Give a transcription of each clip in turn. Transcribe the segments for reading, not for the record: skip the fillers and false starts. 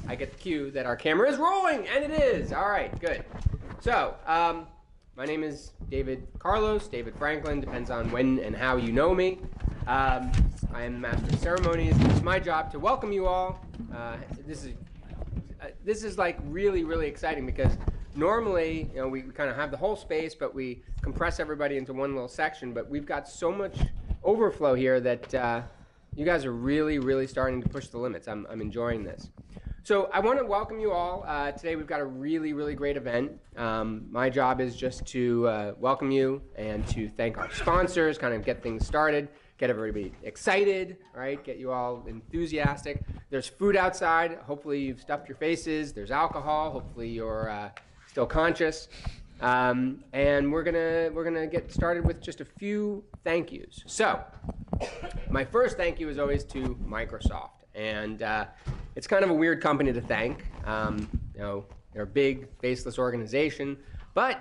I get the cue that our camera is rolling, and it is. All right, good. So, my name is David Carlos, David Franklin, depends on when and how you know me. I am Master of Ceremonies. It's my job to welcome you all. This is like really exciting because normally, you know, we kind of have the whole space, but we compress everybody into one little section. But we've got so much overflow here that you guys are really starting to push the limits. I'm enjoying this. So I want to welcome you all. Today we've got a really great event. My job is just to welcome you and to thank our sponsors, kind of get things started, get everybody excited, right? Get you all enthusiastic. There's food outside. Hopefully you've stuffed your faces. There's alcohol. Hopefully you're still conscious. And we're gonna get started with just a few thank yous. So my first thank you is always to Microsoft. And it's kind of a weird company to thank. You know, they're a big, faceless organization. But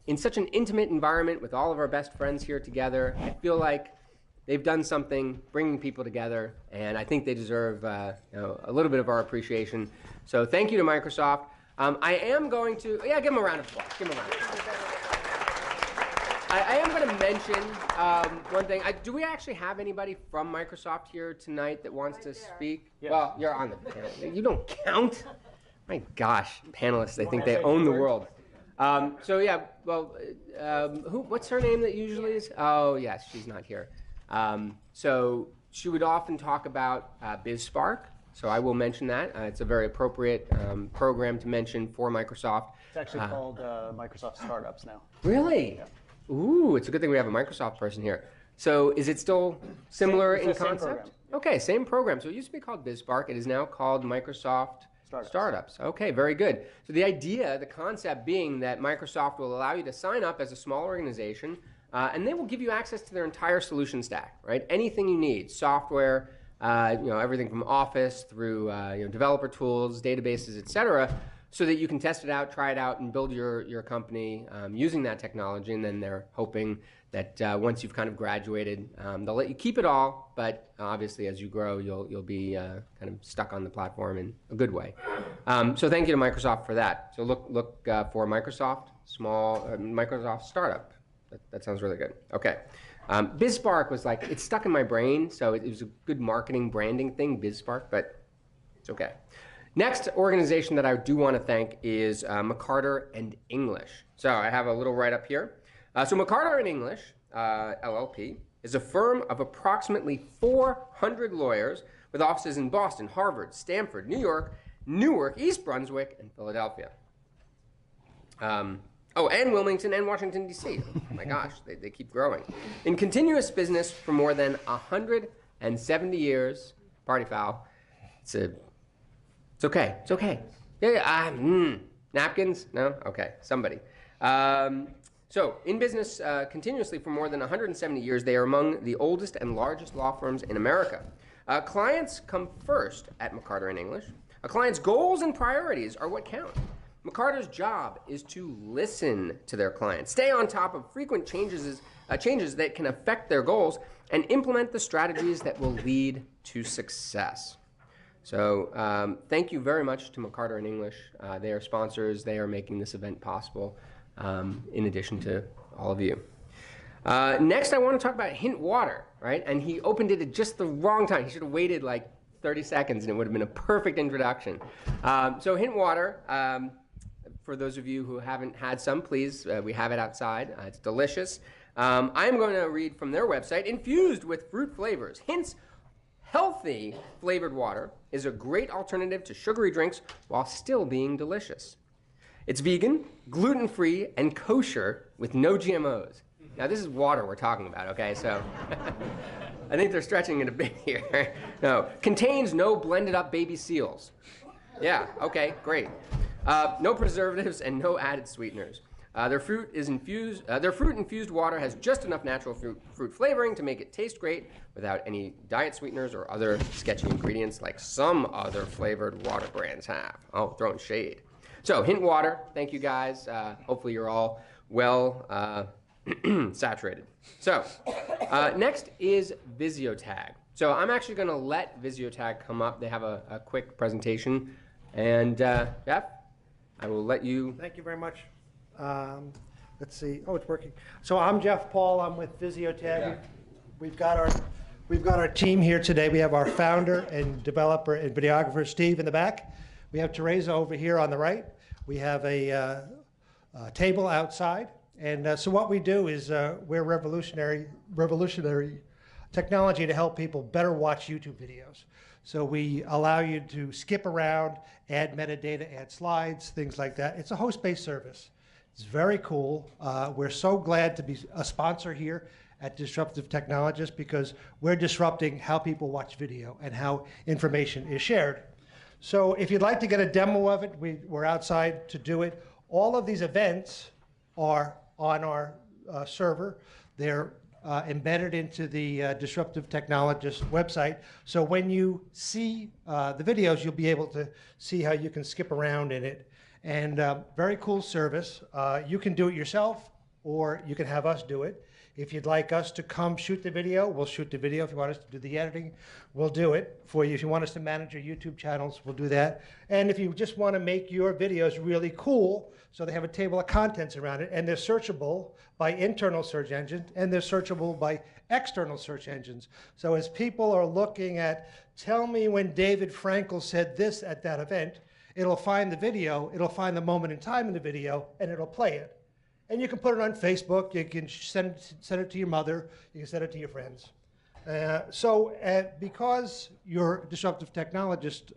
in such an intimate environment with all of our best friends here together, I feel like they've done something bringing people together. And I think they deserve you know, a little bit of our appreciation. So thank you to Microsoft. I am going to, yeah, give them a round of applause. Give them a round of applause. I am going to mention one thing. Do we actually have anybody from Microsoft here tonight that wants to speak? Yes. Well, you're on the panel. You don't count. My gosh, panelists, they think they own the world. So yeah, well, what's her name that usually is? Oh, yes, she's not here. So she would often talk about BizSpark. So I will mention that. It's a very appropriate program to mention for Microsoft. It's actually called Microsoft Startups now. Really? Yeah. Ooh, it's a good thing we have a Microsoft person here. So is it still similar in concept? Same program. Okay, same program. So it used to be called BizSpark. It is now called Microsoft Startups. Okay, very good. So the idea, the concept being that Microsoft will allow you to sign up as a small organization, and they will give you access to their entire solution stack, right? Anything you need, software, you know, everything from Office through you know, developer tools, databases, etc., so that you can test it out, try it out, and build your company using that technology. And then they're hoping that once you've kind of graduated, they'll let you keep it all. But obviously, as you grow, you'll be kind of stuck on the platform in a good way. So thank you to Microsoft for that. So look for Microsoft Microsoft Startup. That sounds really good. Okay. BizSpark was like, it's stuck in my brain, so it was a good marketing branding thing, BizSpark, but it's okay. Next organization that I do want to thank is McCarter and English. So I have a little write-up here. So McCarter and English, LLP, is a firm of approximately 400 lawyers with offices in Boston, Harvard, Stanford, New York, Newark, East Brunswick, and Philadelphia. Oh, and Wilmington and Washington, D.C. Oh my gosh, they keep growing. In continuous business for more than 170 years, party foul, it's okay, it's okay. Yeah, napkins? No? Okay, somebody. So, in business continuously for more than 170 years, they are among the oldest and largest law firms in America. Clients come first at McCarter and English. A client's goals and priorities are what count. McCarter's job is to listen to their clients, stay on top of frequent changes that can affect their goals, and implement the strategies that will lead to success. So thank you very much to McCarter and English. They are sponsors. They are making this event possible, in addition to all of you. Next, I want to talk about Hint Water, right? And he opened it at just the wrong time. He should have waited like 30 seconds, and it would have been a perfect introduction. So Hint Water, for those of you who haven't had some, please, we have it outside. It's delicious. I'm going to read from their website. Infused with fruit flavors, Hint's healthy flavored water is a great alternative to sugary drinks while still being delicious. It's vegan, gluten-free, and kosher with no GMOs. Now, this is water we're talking about, okay? So I think they're stretching it a bit here. No, contains no blended up baby seals. Yeah, okay, great. No preservatives and no added sweeteners. Their fruit-infused water has just enough natural fruit flavoring to make it taste great without any diet sweeteners or other sketchy ingredients like some other flavored water brands have. Oh, throwing shade. So, Hint Water, thank you guys. Hopefully you're all well saturated. So, next is Visiotag. So I'm actually going to let Visiotag come up. They have a quick presentation. And Jeff, I will let you. Thank you very much. Let's see. Oh, it's working. So I'm Jeff Paul. I'm with Visiotag. Yeah. We've got our team here today. We have our founder and developer and videographer Steve in the back. We have Teresa over here on the right. We have a table outside. And so what we do is we're revolutionary technology to help people better watch YouTube videos. So we allow you to skip around, add metadata, add slides, things like that. It's a host-based service. It's very cool. We're so glad to be a sponsor here at Disruptive Technologists because we're disrupting how people watch video and how information is shared. So if you'd like to get a demo of it, we're outside to do it. All of these events are on our server. They're embedded into the Disruptive Technologists website. So when you see the videos, you'll be able to see how you can skip around in it. And very cool service. You can do it yourself, or you can have us do it. If you'd like us to come shoot the video, we'll shoot the video. If you want us to do the editing, we'll do it for you. If you want us to manage your YouTube channels, we'll do that. And if you just want to make your videos really cool, so they have a table of contents around it, and they're searchable by internal search engines, and they're searchable by external search engines. So as people are looking at, tell me when David Frankel said this at that event, it'll find the video, it'll find the moment in time in the video, and it'll play it. And you can put it on Facebook, you can send it to your mother, you can send it to your friends. Because you're Disruptive Technologist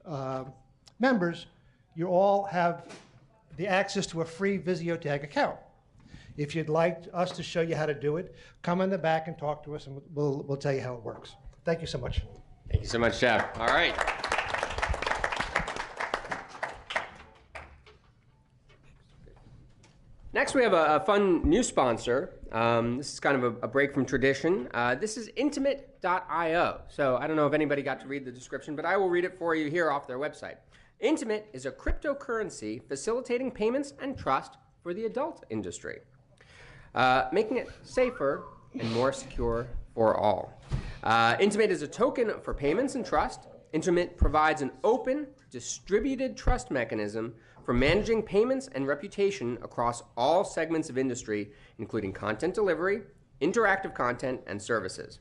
members, you all have the access to a free Visiotag account. If you'd like us to show you how to do it, come in the back and talk to us, and we'll tell you how it works. Thank you so much. Thank you so much, Jeff. All right. Next, we have a fun new sponsor. This is kind of a break from tradition. This is Intimate.io. So I don't know if anybody got to read the description, but I will read it for you here off their website. Intimate is a cryptocurrency facilitating payments and trust for the adult industry, making it safer and more secure for all. Intimate is a token for payments and trust. Intimate provides an open, distributed trust mechanism for managing payments and reputation across all segments of industry, including content delivery, interactive content, and services.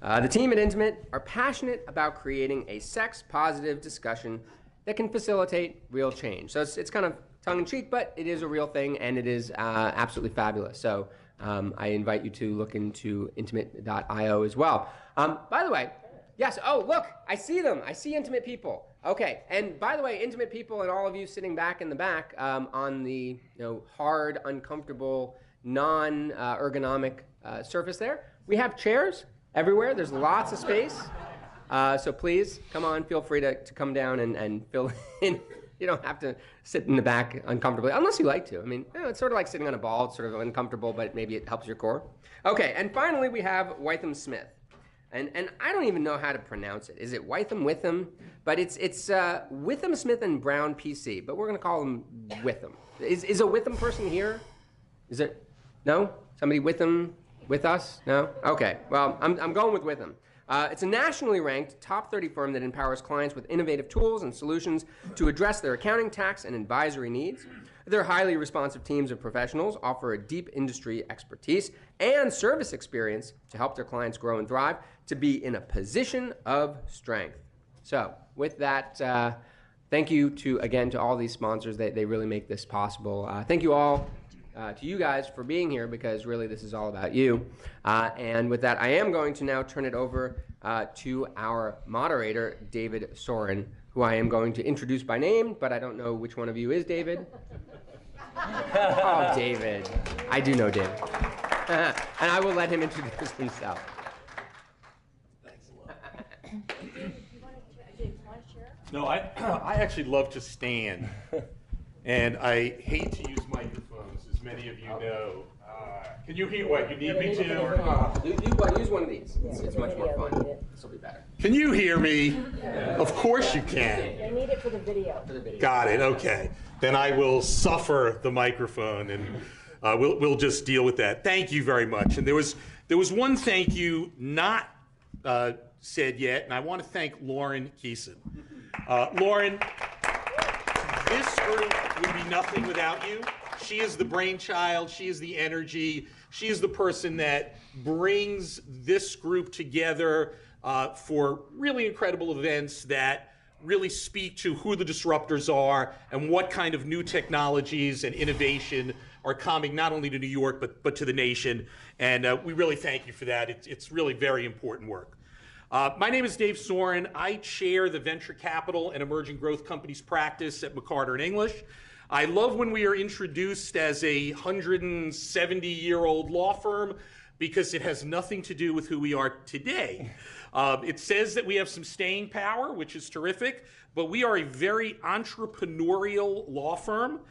The team at Intimate are passionate about creating a sex-positive discussion that can facilitate real change. So it's kind of tongue-in-cheek, but it is a real thing, and it is absolutely fabulous. So I invite you to look into Intimate.io as well. By the way, yes, oh, look, I see them. I see Intimate people. Okay, and by the way, Intimate people and all of you sitting back in the back on the hard, uncomfortable, non-ergonomic surface there, we have chairs everywhere. There's lots of space. So please, come on, feel free to come down and fill in. You don't have to sit in the back uncomfortably, unless you like to. I mean, it's sort of like sitting on a ball. It's sort of uncomfortable, but maybe it helps your core. Okay, and finally we have Wytham Smith. And I don't even know how to pronounce it. Is it Wytham, Witham? But it's Wytham Smith and Brown PC, but we're going to call him Witham. Is a Witham person here? Is it? No? Somebody Witham with us? No? Okay, well, I'm going with Witham. It's a nationally ranked top 30 firm that empowers clients with innovative tools and solutions to address their accounting, tax, and advisory needs. Their highly responsive teams of professionals offer a deep industry expertise and service experience to help their clients grow and thrive, to be in a position of strength. So with that, thank you again to all these sponsors. They really make this possible. Thank you all to you guys for being here, because really this is all about you. And with that, I am going to now turn it over to our moderator, David Soren, who I am going to introduce by name, but I don't know which one of you is David. Oh, David. I do know David. And I will let him introduce himself. Thanks a lot. No, I actually love to stand, and I hate to use microphones, as many of you know. Can you hear what? You need me to? Use one of these. It's much more fun. This will be better. Can you hear me? Of course you can. They need it for the video. Got it. Okay. Then I will suffer the microphone, and we'll just deal with that. Thank you very much. And there was one thank you not said yet, and I want to thank Lauren Keeson. Lauren. this group would be nothing without you. She is the brainchild, she is the energy, she is the person that brings this group together for really incredible events that really speak to who the disruptors are and what kind of new technologies and innovation are coming not only to New York but to the nation. And we really thank you for that. It's really very important work. My name is Dave Soren. I chair the Venture Capital and Emerging Growth Companies practice at McCarter English. I love when we are introduced as a 170-year-old law firm because it has nothing to do with who we are today. It says that we have some staying power, which is terrific, but we are a very entrepreneurial law firm.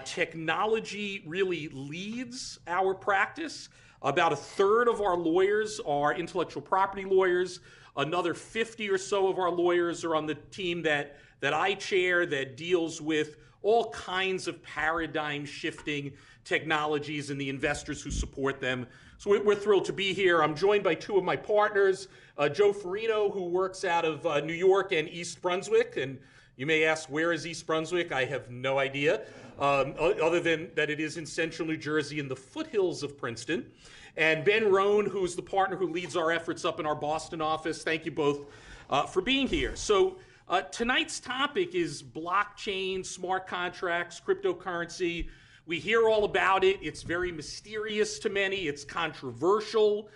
Technology really leads our practice. About a third of our lawyers are intellectual property lawyers. Another 50 or so of our lawyers are on the team that I chair that deals with all kinds of paradigm-shifting technologies and the investors who support them. So we're thrilled to be here. I'm joined by two of my partners, Joe Farino, who works out of New York and East Brunswick. And you may ask, where is East Brunswick? I have no idea, other than that it is in central New Jersey in the foothills of Princeton. And Ben Rohn, who's the partner who leads our efforts up in our Boston office. Thank you both for being here. So tonight's topic is blockchain, smart contracts, cryptocurrency. We hear all about it. It's very mysterious to many. It's controversial.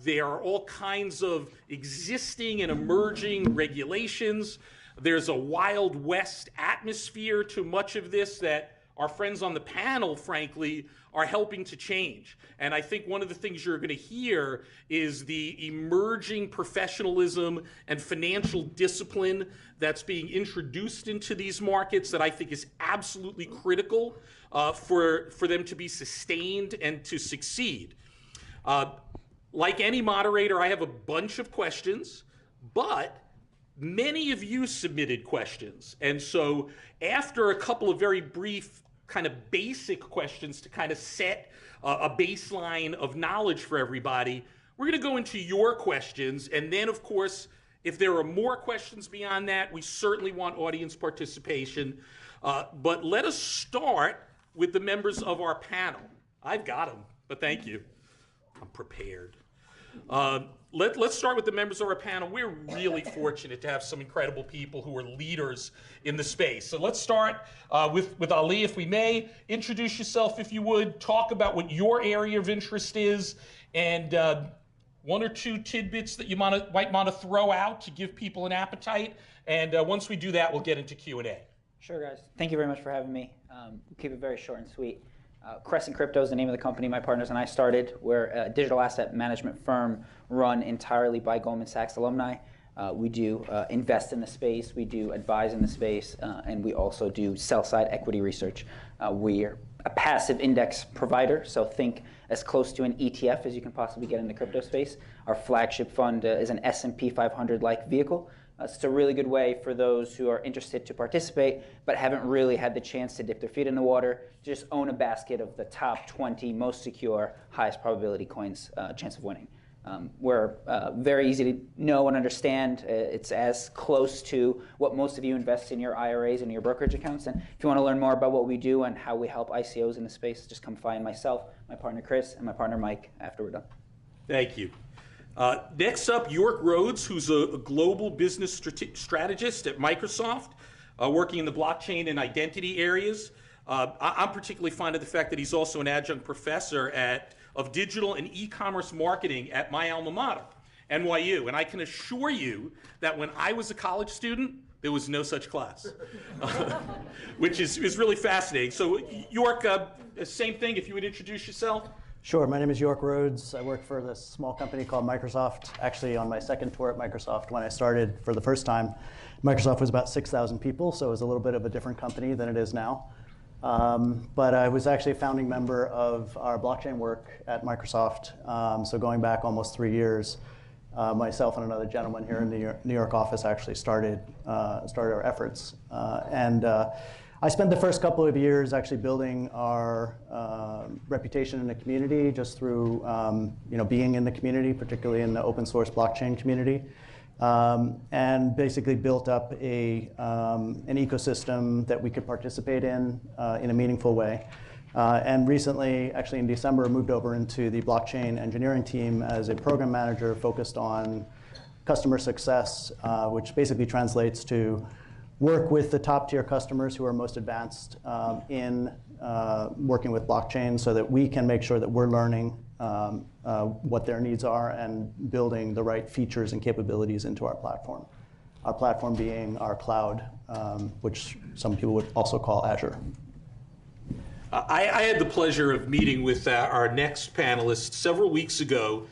There are all kinds of existing and emerging regulations. There's a Wild West atmosphere to much of this that our friends on the panel, frankly, are helping to change. And I think one of the things you're going to hear is the emerging professionalism and financial discipline that's being introduced into these markets that I think is absolutely critical for them to be sustained and to succeed. Like any moderator, I have a bunch of questions, but many of you submitted questions. And so after a couple of very brief kind of basic questions to kind of set a baseline of knowledge for everybody, we're going to go into your questions. And then, of course, if there are more questions beyond that, we certainly want audience participation. But let us start with the members of our panel. I've got them, but thank you. I'm prepared. Let's start with the members of our panel. We're really fortunate to have some incredible people who are leaders in the space. So let's start with Ali, if we may. Introduce yourself, if you would. Talk about what your area of interest is, and one or two tidbits that you might want to throw out to give people an appetite. And once we do that, we'll get into Q&A. Sure, guys. Thank you very much for having me. We'll keep it very short and sweet. Crescent Crypto is the name of the company my partners and I started. We're a digital asset management firm run entirely by Goldman Sachs alumni. We do invest in the space, we do advise in the space, and we also do sell-side equity research. We're a passive index provider, so think as close to an ETF as you can possibly get in the crypto space. Our flagship fund is an S&P 500-like vehicle. It's a really good way for those who are interested to participate but haven't really had the chance to dip their feet in the water to just own a basket of the top 20 most secure, highest probability coins, chance of winning. We're very easy to know and understand. It's as close to what most of you invest in your IRAs and your brokerage accounts. And if you want to learn more about what we do and how we help ICOs in the space, just come find myself, my partner Chris, and my partner Mike after we're done. Thank you. Next up, York Rhodes, who's a global business strategist at Microsoft, working in the blockchain and identity areas. I'm particularly fond of the fact that he's also an adjunct professor of digital and e-commerce marketing at my alma mater, NYU. And I can assure you that when I was a college student, there was no such class, which is really fascinating. So York, same thing, if you would introduce yourself. Sure, my name is York Rhodes. I work for this small company called Microsoft. Actually, on my second tour at Microsoft, when I started for the first time, Microsoft was about 6,000 people, so it was a little bit of a different company than it is now. But I was actually a founding member of our blockchain work at Microsoft. So going back almost 3 years, myself and another gentleman here in the New York office actually started our efforts. I spent the first couple of years actually building our reputation in the community just through being in the community, particularly in the open source blockchain community. and basically built up an ecosystem that we could participate in a meaningful way. And recently, actually in December, moved over into the blockchain engineering team as a program manager focused on customer success, which basically translates to work with the top tier customers who are most advanced in working with blockchain so that we can make sure that we're learning what their needs are and building the right features and capabilities into our platform. Our platform being our cloud, which some people would also call Azure. I had the pleasure of meeting with our next panelist several weeks ago,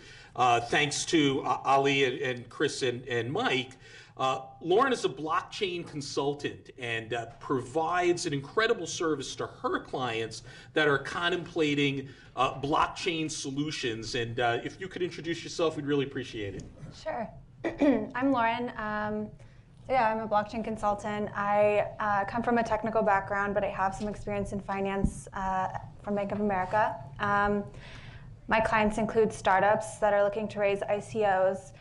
thanks to Ali and Chris and Mike. Lauren is a blockchain consultant and provides an incredible service to her clients that are contemplating blockchain solutions. And if you could introduce yourself, we'd really appreciate it. Sure. I'm Lauren. Yeah, I'm a blockchain consultant. I come from a technical background, but I have some experience in finance from Bank of America. My clients include startups that are looking to raise ICOs,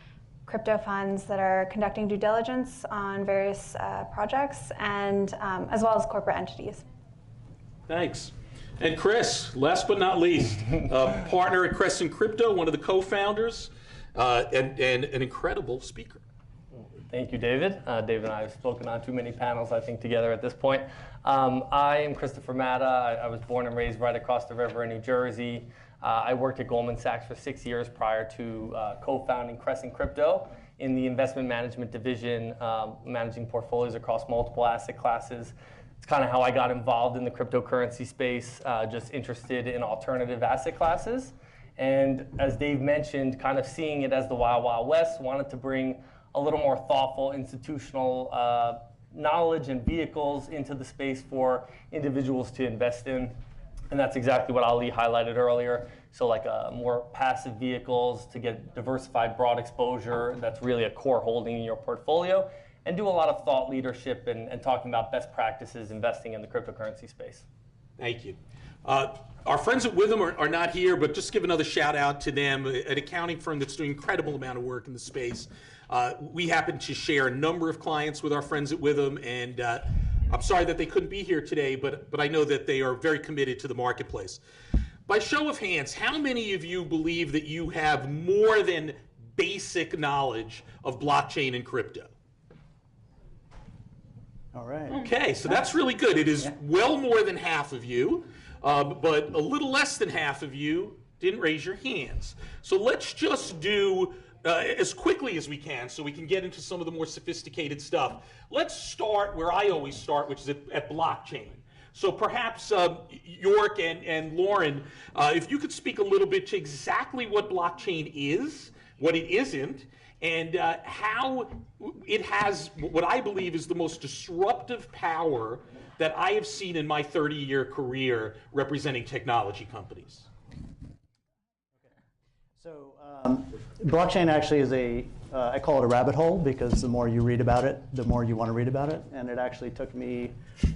crypto funds that are conducting due diligence on various projects, and as well as corporate entities. Thanks. And Chris, last but not least, partner at Crescent Crypto, one of the co-founders, and an incredible speaker. Thank you, David. David and I have spoken on too many panels, I think, together at this point. I am Christopher Matta. I was born and raised right across the river in New Jersey. I worked at Goldman Sachs for 6 years prior to co-founding Crescent Crypto in the investment management division, managing portfolios across multiple asset classes. It's kind of how I got involved in the cryptocurrency space, just interested in alternative asset classes. And as Dave mentioned, kind of seeing it as the Wild Wild West, wanted to bring a little more thoughtful institutional knowledge and vehicles into the space for individuals to invest in. And that's exactly what Ali highlighted earlier. So like more passive vehicles to get diversified broad exposure. That's really a core holding in your portfolio. And do a lot of thought leadership and talking about best practices investing in the cryptocurrency space. Thank you. Our friends at Witham are not here, but just give another shout out to them, an accounting firm that's doing an incredible amount of work in the space. We happen to share a number of clients with our friends at Witham, and I'm sorry that they couldn't be here today, but I know that they are very committed to the marketplace. By show of hands, how many of you believe that you have more than basic knowledge of blockchain and crypto? All right. Okay, so that's really good. It is well more than half of you, but a little less than half of you didn't raise your hands. So let's just do as quickly as we can so we can get into some of the more sophisticated stuff. Let's start where I always start, which is at blockchain. So perhaps York and Lauren, if you could speak a little bit to exactly what blockchain is, what it isn't, and how it has what I believe is the most disruptive power that I have seen in my 30-year career representing technology companies. So blockchain actually is I call it a rabbit hole because the more you read about it, the more you want to read about it. And it actually took me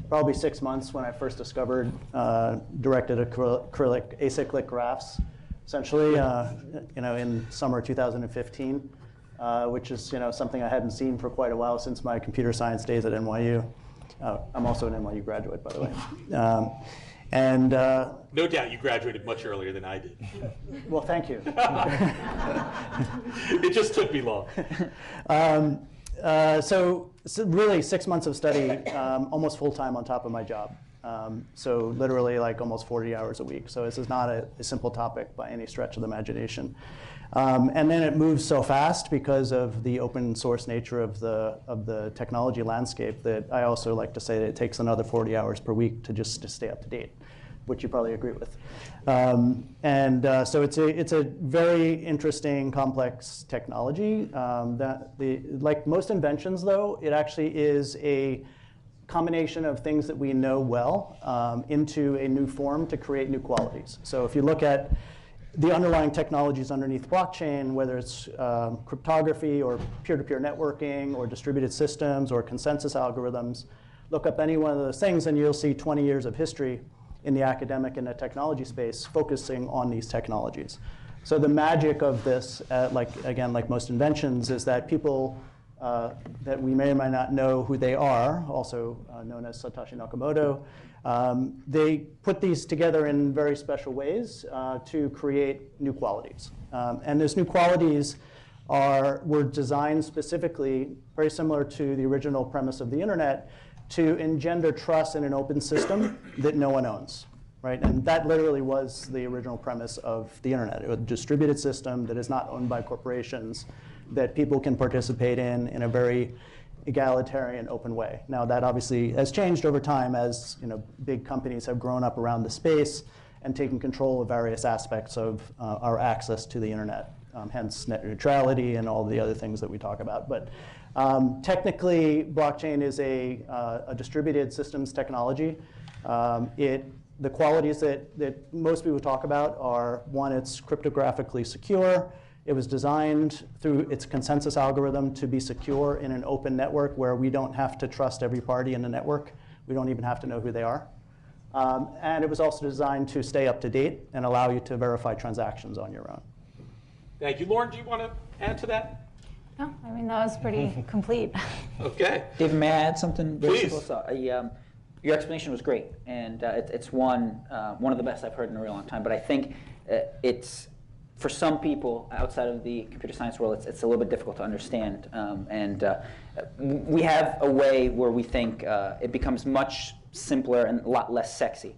probably 6 months when I first discovered directed acrylic acyclic graphs, essentially, in summer 2015, which is something I hadn't seen for quite a while since my computer science days at NYU. I'm also an NYU graduate, by the way. No doubt you graduated much earlier than I did. Well, thank you. It just took me long. So really 6 months of study, almost full-time on top of my job. So literally like almost 40 hours a week. So this is not a simple topic by any stretch of the imagination. And then it moves so fast because of the open source nature of the technology landscape that I also like to say that it takes another 40 hours per week to stay up to date, which you probably agree with. So it's a very interesting, complex technology. Like most inventions, though, it actually is a combination of things that we know well into a new form to create new qualities. So if you look at the underlying technologies underneath blockchain, whether it's cryptography or peer-to-peer networking or distributed systems or consensus algorithms, look up any one of those things and you'll see 20 years of history in the academic and the technology space focusing on these technologies. So the magic of this, like most inventions, is that people that we may or may not know who they are, also known as Satoshi Nakamoto. They put these together in very special ways to create new qualities. And those new qualities were designed specifically, very similar to the original premise of the internet, to engender trust in an open system that no one owns. Right? And that literally was the original premise of the internet. It was a distributed system that is not owned by corporations, that people can participate in a very egalitarian, open way. Now that obviously has changed over time as big companies have grown up around the space and taken control of various aspects of our access to the internet, hence net neutrality and all the other things that we talk about. But technically, blockchain is a distributed systems technology. The qualities that most people talk about are, one, it's cryptographically secure. It was designed through its consensus algorithm to be secure in an open network where we don't have to trust every party in the network. We don't even have to know who they are. And it was also designed to stay up to date and allow you to verify transactions on your own. Thank you. Lauren, do you want to add to that? No, I mean, that was pretty complete. Okay. David, may I add something? Please. Your explanation was great, and it's one of the best I've heard in a real long time. But I think it's, for some people outside of the computer science world, it's a little bit difficult to understand. We have a way where we think it becomes much simpler and a lot less sexy.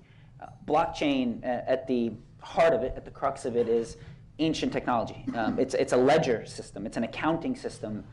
Blockchain, at the heart of it, at the crux of it, is ancient technology. It's a ledger system. It's an accounting system,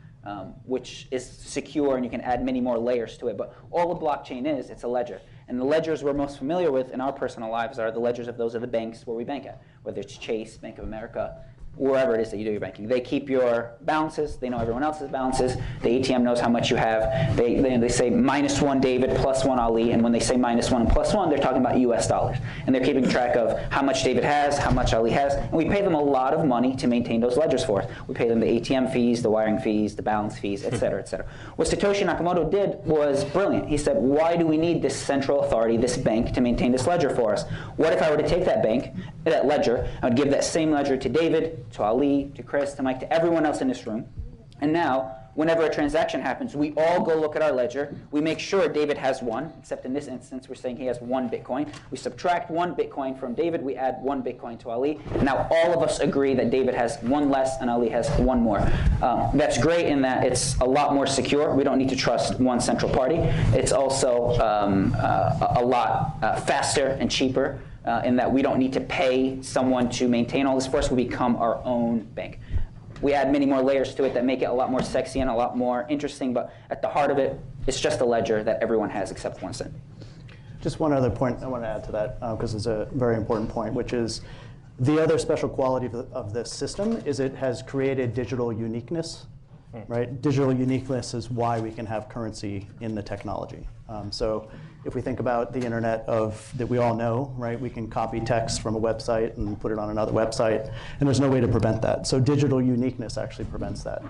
which is secure, and you can add many more layers to it. But all a blockchain is, it's a ledger. And the ledgers we're most familiar with in our personal lives are the ledgers of those of the banks where we bank at, whether it's Chase, Bank of America, wherever it is that you do your banking. They keep your balances. They know everyone else's balances. The ATM knows how much you have. They say -1 David, +1 Ali, and when they say -1 and +1, they're talking about US dollars. And they're keeping track of how much David has, how much Ali has, and we pay them a lot of money to maintain those ledgers for us. We pay them the ATM fees, the wiring fees, the balance fees, et cetera, et cetera. What Satoshi Nakamoto did was brilliant. He said, why do we need this central authority, this bank, to maintain this ledger for us? What if I were to take that bank, that ledger, I would give that same ledger to David, to Ali, to Chris, to Mike, to everyone else in this room. And now, whenever a transaction happens, we all go look at our ledger. We make sure David has one, except in this instance, we're saying he has 1 Bitcoin. We subtract 1 Bitcoin from David. We add 1 Bitcoin to Ali. And now all of us agree that David has 1 less and Ali has 1 more. That's great in that it's a lot more secure. We don't need to trust one central party. It's also a lot faster and cheaper. In that we don't need to pay someone to maintain all this for us. We become our own bank. We add many more layers to it that make it a lot more sexy and a lot more interesting, but at the heart of it, it's just a ledger that everyone has except one cent. Just one other point I want to add to that, because it's a very important point, which is the other special quality of this system is it has created digital uniqueness. Right? Digital uniqueness is why we can have currency in the technology. So if we think about the internet that we all know, right? We can copy text from a website and put it on another website, and there's no way to prevent that. So digital uniqueness actually prevents that.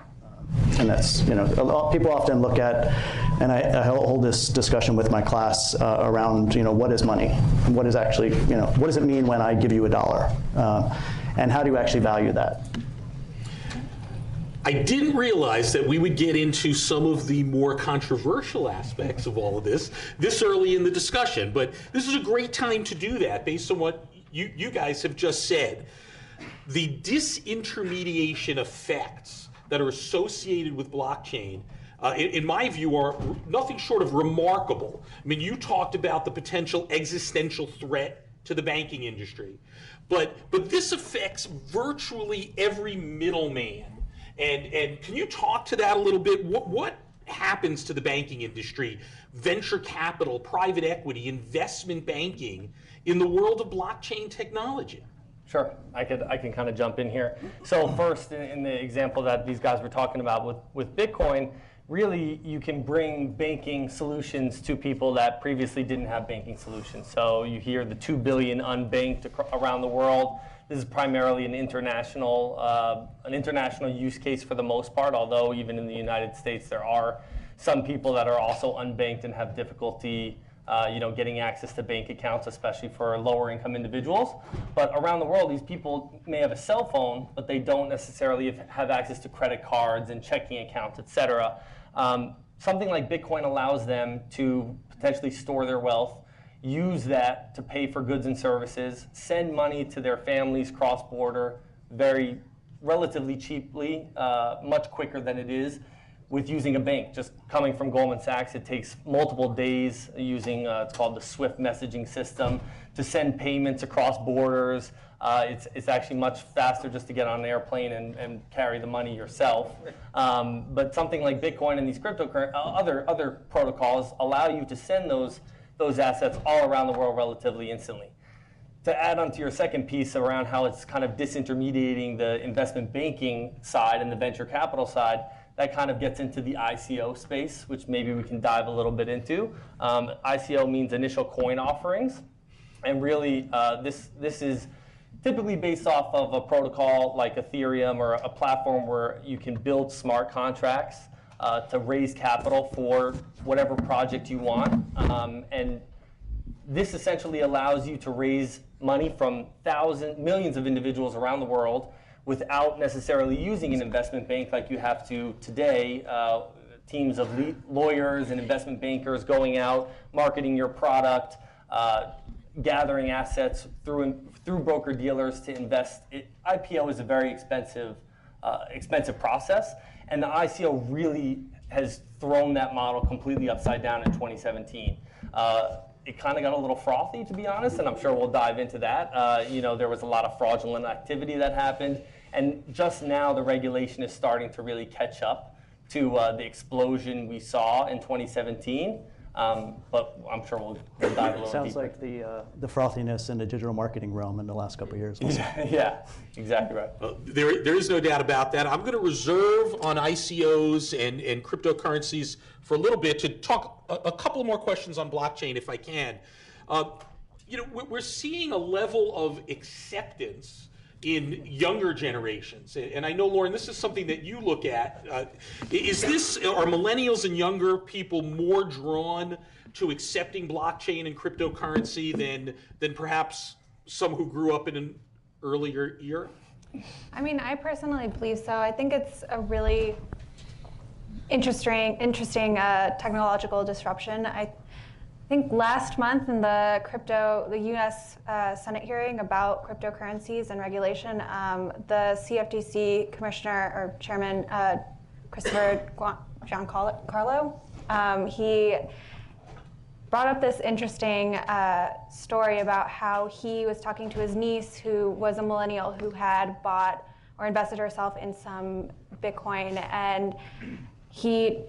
And that's, people often look at, and I hold this discussion with my class around, what is money? What is actually, what does it mean when I give you $1? And how do you actually value that? I didn't realize that we would get into some of the more controversial aspects of all of this early in the discussion, but this is a great time to do that based on what you guys have just said. The disintermediation effects that are associated with blockchain, in my view, are nothing short of remarkable. I mean, you talked about the potential existential threat to the banking industry, but this affects virtually every middleman. And can you talk to that a little bit? What happens to the banking industry, venture capital, private equity, investment banking in the world of blockchain technology? Sure, I can kind of jump in here. So first, in the example that these guys were talking about with Bitcoin, really you can bring banking solutions to people that previously didn't have banking solutions. So you hear the 2 billion unbanked around the world. This is primarily an international use case for the most part, although even in the United States there are some people that are also unbanked and have difficulty getting access to bank accounts, especially for lower income individuals. But around the world, these people may have a cell phone, but they don't necessarily have access to credit cards and checking accounts, et cetera. Something like Bitcoin allows them to potentially store their wealth, use that to pay for goods and services, send money to their families cross-border very relatively cheaply, much quicker than it is with using a bank. Just coming from Goldman Sachs, it takes multiple days using, it's called the SWIFT messaging system, to send payments across borders. It's actually much faster just to get on an airplane and carry the money yourself. But something like Bitcoin and these other protocols allow you to send those assets all around the world relatively instantly. To add on to your second piece around how it's kind of disintermediating the investment banking side and the venture capital side, that kind of gets into the ICO space, which maybe we can dive a little bit into. ICO means initial coin offerings. And really, this is typically based off of a protocol like Ethereum or a platform where you can build smart contracts to raise capital for whatever project you want. And this essentially allows you to raise money from millions of individuals around the world without necessarily using an investment bank like you have to today. Teams of lawyers and investment bankers going out, marketing your product, gathering assets through broker dealers to invest. IPO is a very expensive process, and the ICO really has thrown that model completely upside down in 2017. It kind of got a little frothy, to be honest, and I'm sure we'll dive into that. There was a lot of fraudulent activity that happened, and just now the regulation is starting to really catch up to the explosion we saw in 2017. But I'm sure we'll dive a little Sounds deeper. like the frothiness in the digital marketing realm in the last couple of years. Also. Yeah, exactly right. There is no doubt about that. I'm going to reserve on ICOs and cryptocurrencies for a little bit to talk a couple more questions on blockchain, if I can. We're seeing a level of acceptance in younger generations, and I know, Lauren, this is something that you look at. Are millennials and younger people more drawn to accepting blockchain and cryptocurrency than perhaps some who grew up in an earlier era? I mean, I personally believe so. I think it's a really interesting technological disruption. I think last month in the U.S. Senate hearing about cryptocurrencies and regulation, the CFTC commissioner or chairman, Christopher Giancarlo, he brought up this interesting story about how he was talking to his niece, who was a millennial who had bought or invested herself in some Bitcoin, and he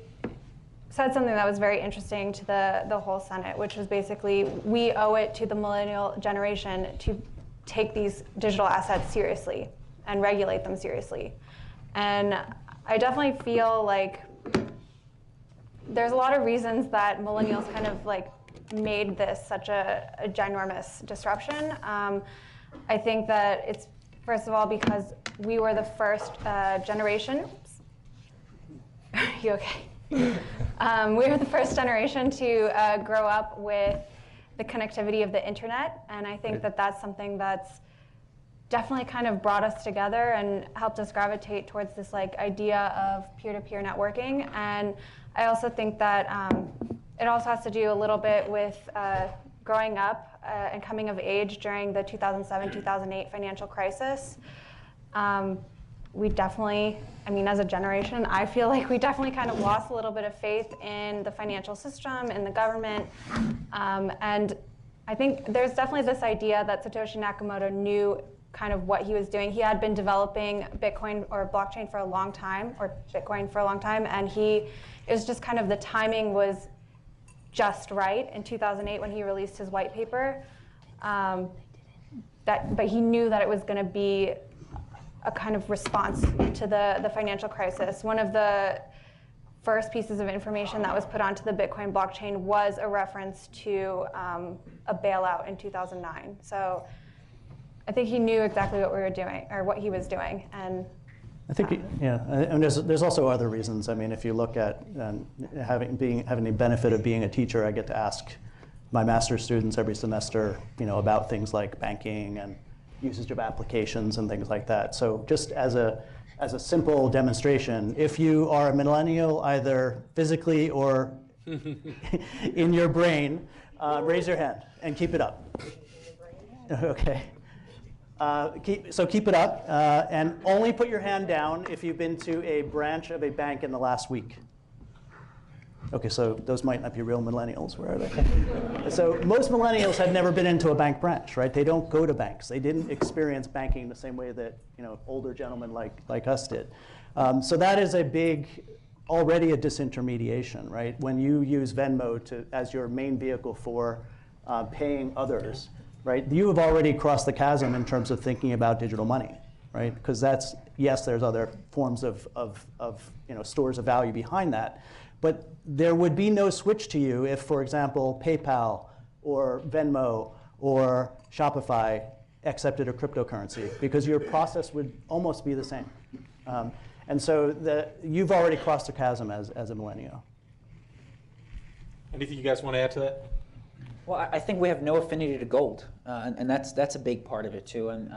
said something that was very interesting to the whole Senate, which was basically, we owe it to the millennial generation to take these digital assets seriously and regulate them seriously. And I definitely feel like there's a lot of reasons that millennials kind of like made this such a ginormous disruption. I think that it's, first of all, because we were the first generation. You okay? We were the first generation to grow up with the connectivity of the internet, and I think that that's something that's definitely kind of brought us together and helped us gravitate towards this idea of peer-to-peer networking. And I also think that it also has to do a little bit with growing up and coming of age during the 2007-2008 financial crisis. We definitely, as a generation, I feel like we definitely kind of lost a little bit of faith in the financial system, in the government. And I think there's definitely this idea that Satoshi Nakamoto knew kind of what he was doing. He had been developing Bitcoin or blockchain for a long time, or Bitcoin for a long time, and it was just kind of the timing was just right in 2008 when he released his white paper. But he knew that it was going to be a kind of response to the financial crisis. One of the first pieces of information that was put onto the Bitcoin blockchain was a reference to a bailout in 2009. So I think he knew exactly what we were doing, or what he was doing. And I think, and there's also other reasons. If you look at having the benefit of being a teacher, I get to ask my master's students every semester, about things like banking and usage of applications and things like that. So just as a simple demonstration, if you are a millennial, either physically or in your brain, raise your hand and keep it up. Okay. Keep it up, and only put your hand down if you've been to a branch of a bank in the last week. Okay, so those might not be real millennials. Where are they? So most millennials have never been into a bank branch, right? They don't go to banks. They didn't experience banking the same way that older gentlemen like us did. So that is already a disintermediation, right? When you use Venmo as your main vehicle for paying others, right? You have already crossed the chasm in terms of thinking about digital money, right? Because yes, there's other forms of stores of value behind that. But there would be no switch to you if, for example, PayPal or Venmo or Shopify accepted a cryptocurrency, because your process would almost be the same. And so you've already crossed the chasm as a millennial. Anything you guys want to add to that? Well, I think we have no affinity to gold, and that's a big part of it too. And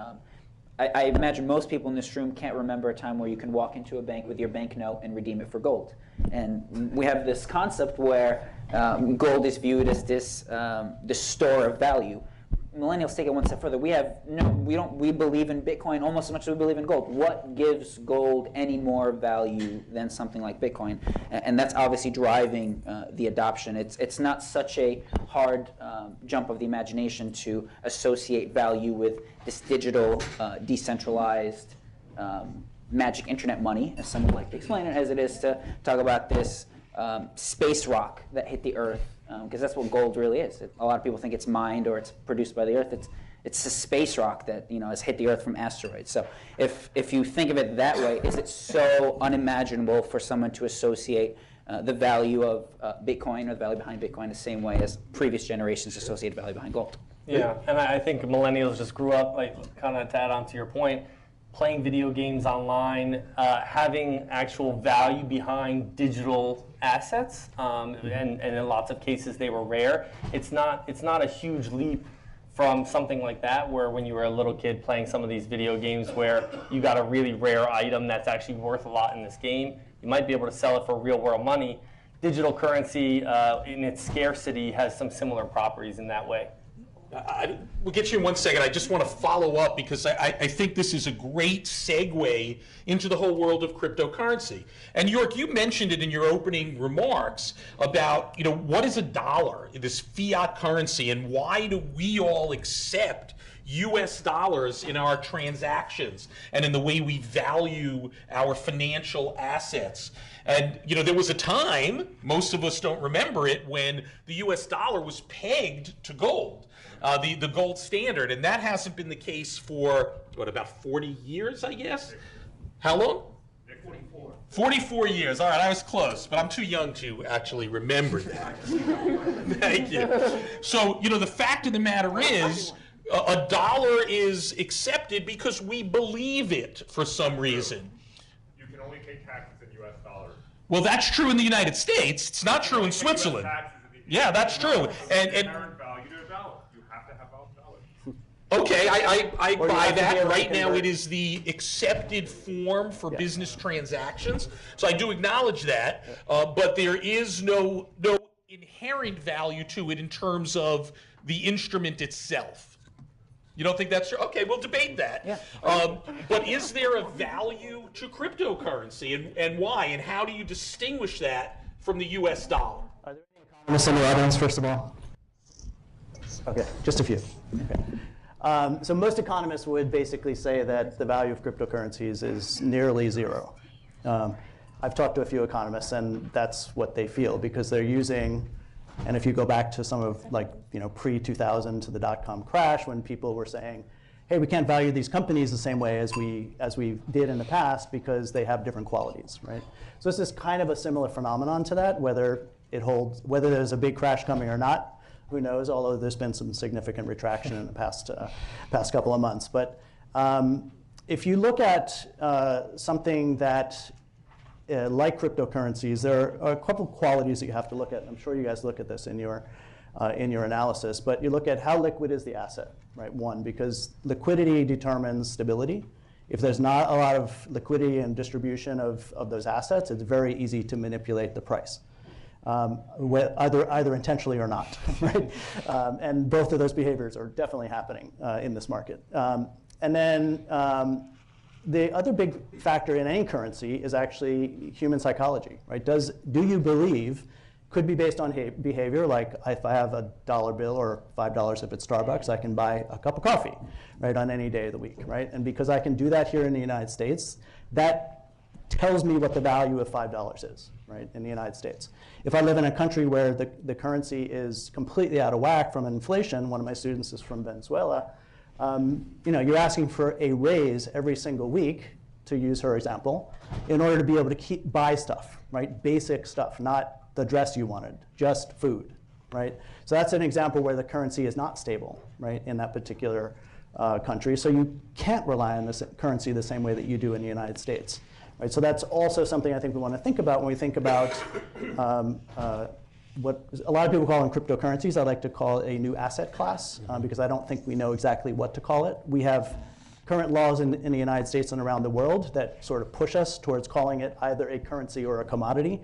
I imagine most people in this room can't remember a time where you can walk into a bank with your banknote and redeem it for gold. And we have this concept where gold is viewed as this store of value. Millennials take it one step further. We believe in Bitcoin almost as much as we believe in gold. What gives gold any more value than something like Bitcoin? And that's obviously driving the adoption. It's not such a hard jump of the imagination to associate value with this digital, decentralized, magic internet money, as some would like to explain it, as it is to talk about this space rock that hit the Earth. Because that's what gold really is. A lot of people think it's mined or it's produced by the Earth. It's a space rock that has hit the Earth from asteroids. So if you think of it that way, is it so unimaginable for someone to associate the value of Bitcoin or the value behind Bitcoin the same way as previous generations associated value behind gold? Yeah, and I think millennials just grew up, kind of to add on to your point, playing video games online, having actual value behind digital assets, and in lots of cases they were rare. It's not a huge leap from something like that, where when you were a little kid playing some of these video games where you got a really rare item that's actually worth a lot in this game, you might be able to sell it for real world money. Digital currency, in its scarcity, has some similar properties in that way. We'll get you in one second. I just want to follow up because I think this is a great segue into the whole world of cryptocurrency. And York, you mentioned it in your opening remarks about, what is a dollar, this fiat currency, and why do we all accept US dollars in our transactions and in the way we value our financial assets. And there was a time, most of us don't remember it, when the US dollar was pegged to gold. The gold standard, and that hasn't been the case for, about 40 years, I guess? How long? 44. 44 years. All right, I was close, but I'm too young to actually remember that. Thank you. So, the fact of the matter is, a dollar is accepted because we believe it for some reason. You can only pay taxes in US dollars. Well, that's true in the United States. It's not true in Switzerland. Yeah, that's true. And okay, I buy that. Right now it is the accepted form for business transactions. So I do acknowledge that, but there is no inherent value to it in terms of the instrument itself. You don't think that's true? Okay, we'll debate that. Yeah. But is there a value to cryptocurrency, and why? And how do you distinguish that from the US dollar? Are there any economists in the audience, first of all? Okay, just a few. Okay. So most economists would basically say that the value of cryptocurrencies is nearly zero. I've talked to a few economists, and that's what they feel, because they're using, and if you go back to some of pre-2000 to the dot-com crash, when people were saying, hey, we can't value these companies the same way as we did in the past because they have different qualities, right? So this is kind of a similar phenomenon to that, whether there's a big crash coming or not. Who knows, although there's been some significant retraction in the past couple of months. But if you look at something that, like cryptocurrencies, there are a couple of qualities that you have to look at. I'm sure you guys look at this in your in your analysis. But you look at how liquid is the asset, right? One, because liquidity determines stability. If there's not a lot of liquidity and distribution of those assets, it's very easy to manipulate the price, either intentionally or not, right? And both of those behaviors are definitely happening in this market. And then the other big factor in any currency is actually human psychology, right? Do you believe, could be based on behavior, like if I have a dollar bill or $5 if it's Starbucks, I can buy a cup of coffee, right, on any day of the week, right? And because I can do that here in the United States, that tells me what the value of $5 is, right, in the United States. If I live in a country where the currency is completely out of whack from inflation, one of my students is from Venezuela, you're asking for a raise every single week, to use her example, in order to be able to buy stuff, right, basic stuff, not the dress you wanted, just food, right? So that's an example where the currency is not stable, right, in that particular country. So you can't rely on this currency the same way that you do in the United States, right? So that's also something I think we want to think about when we think about what a lot of people call in cryptocurrencies. I like to call it a new asset class because I don't think we know exactly what to call it. We have current laws in the United States and around the world that sort of push us towards calling it either a currency or a commodity.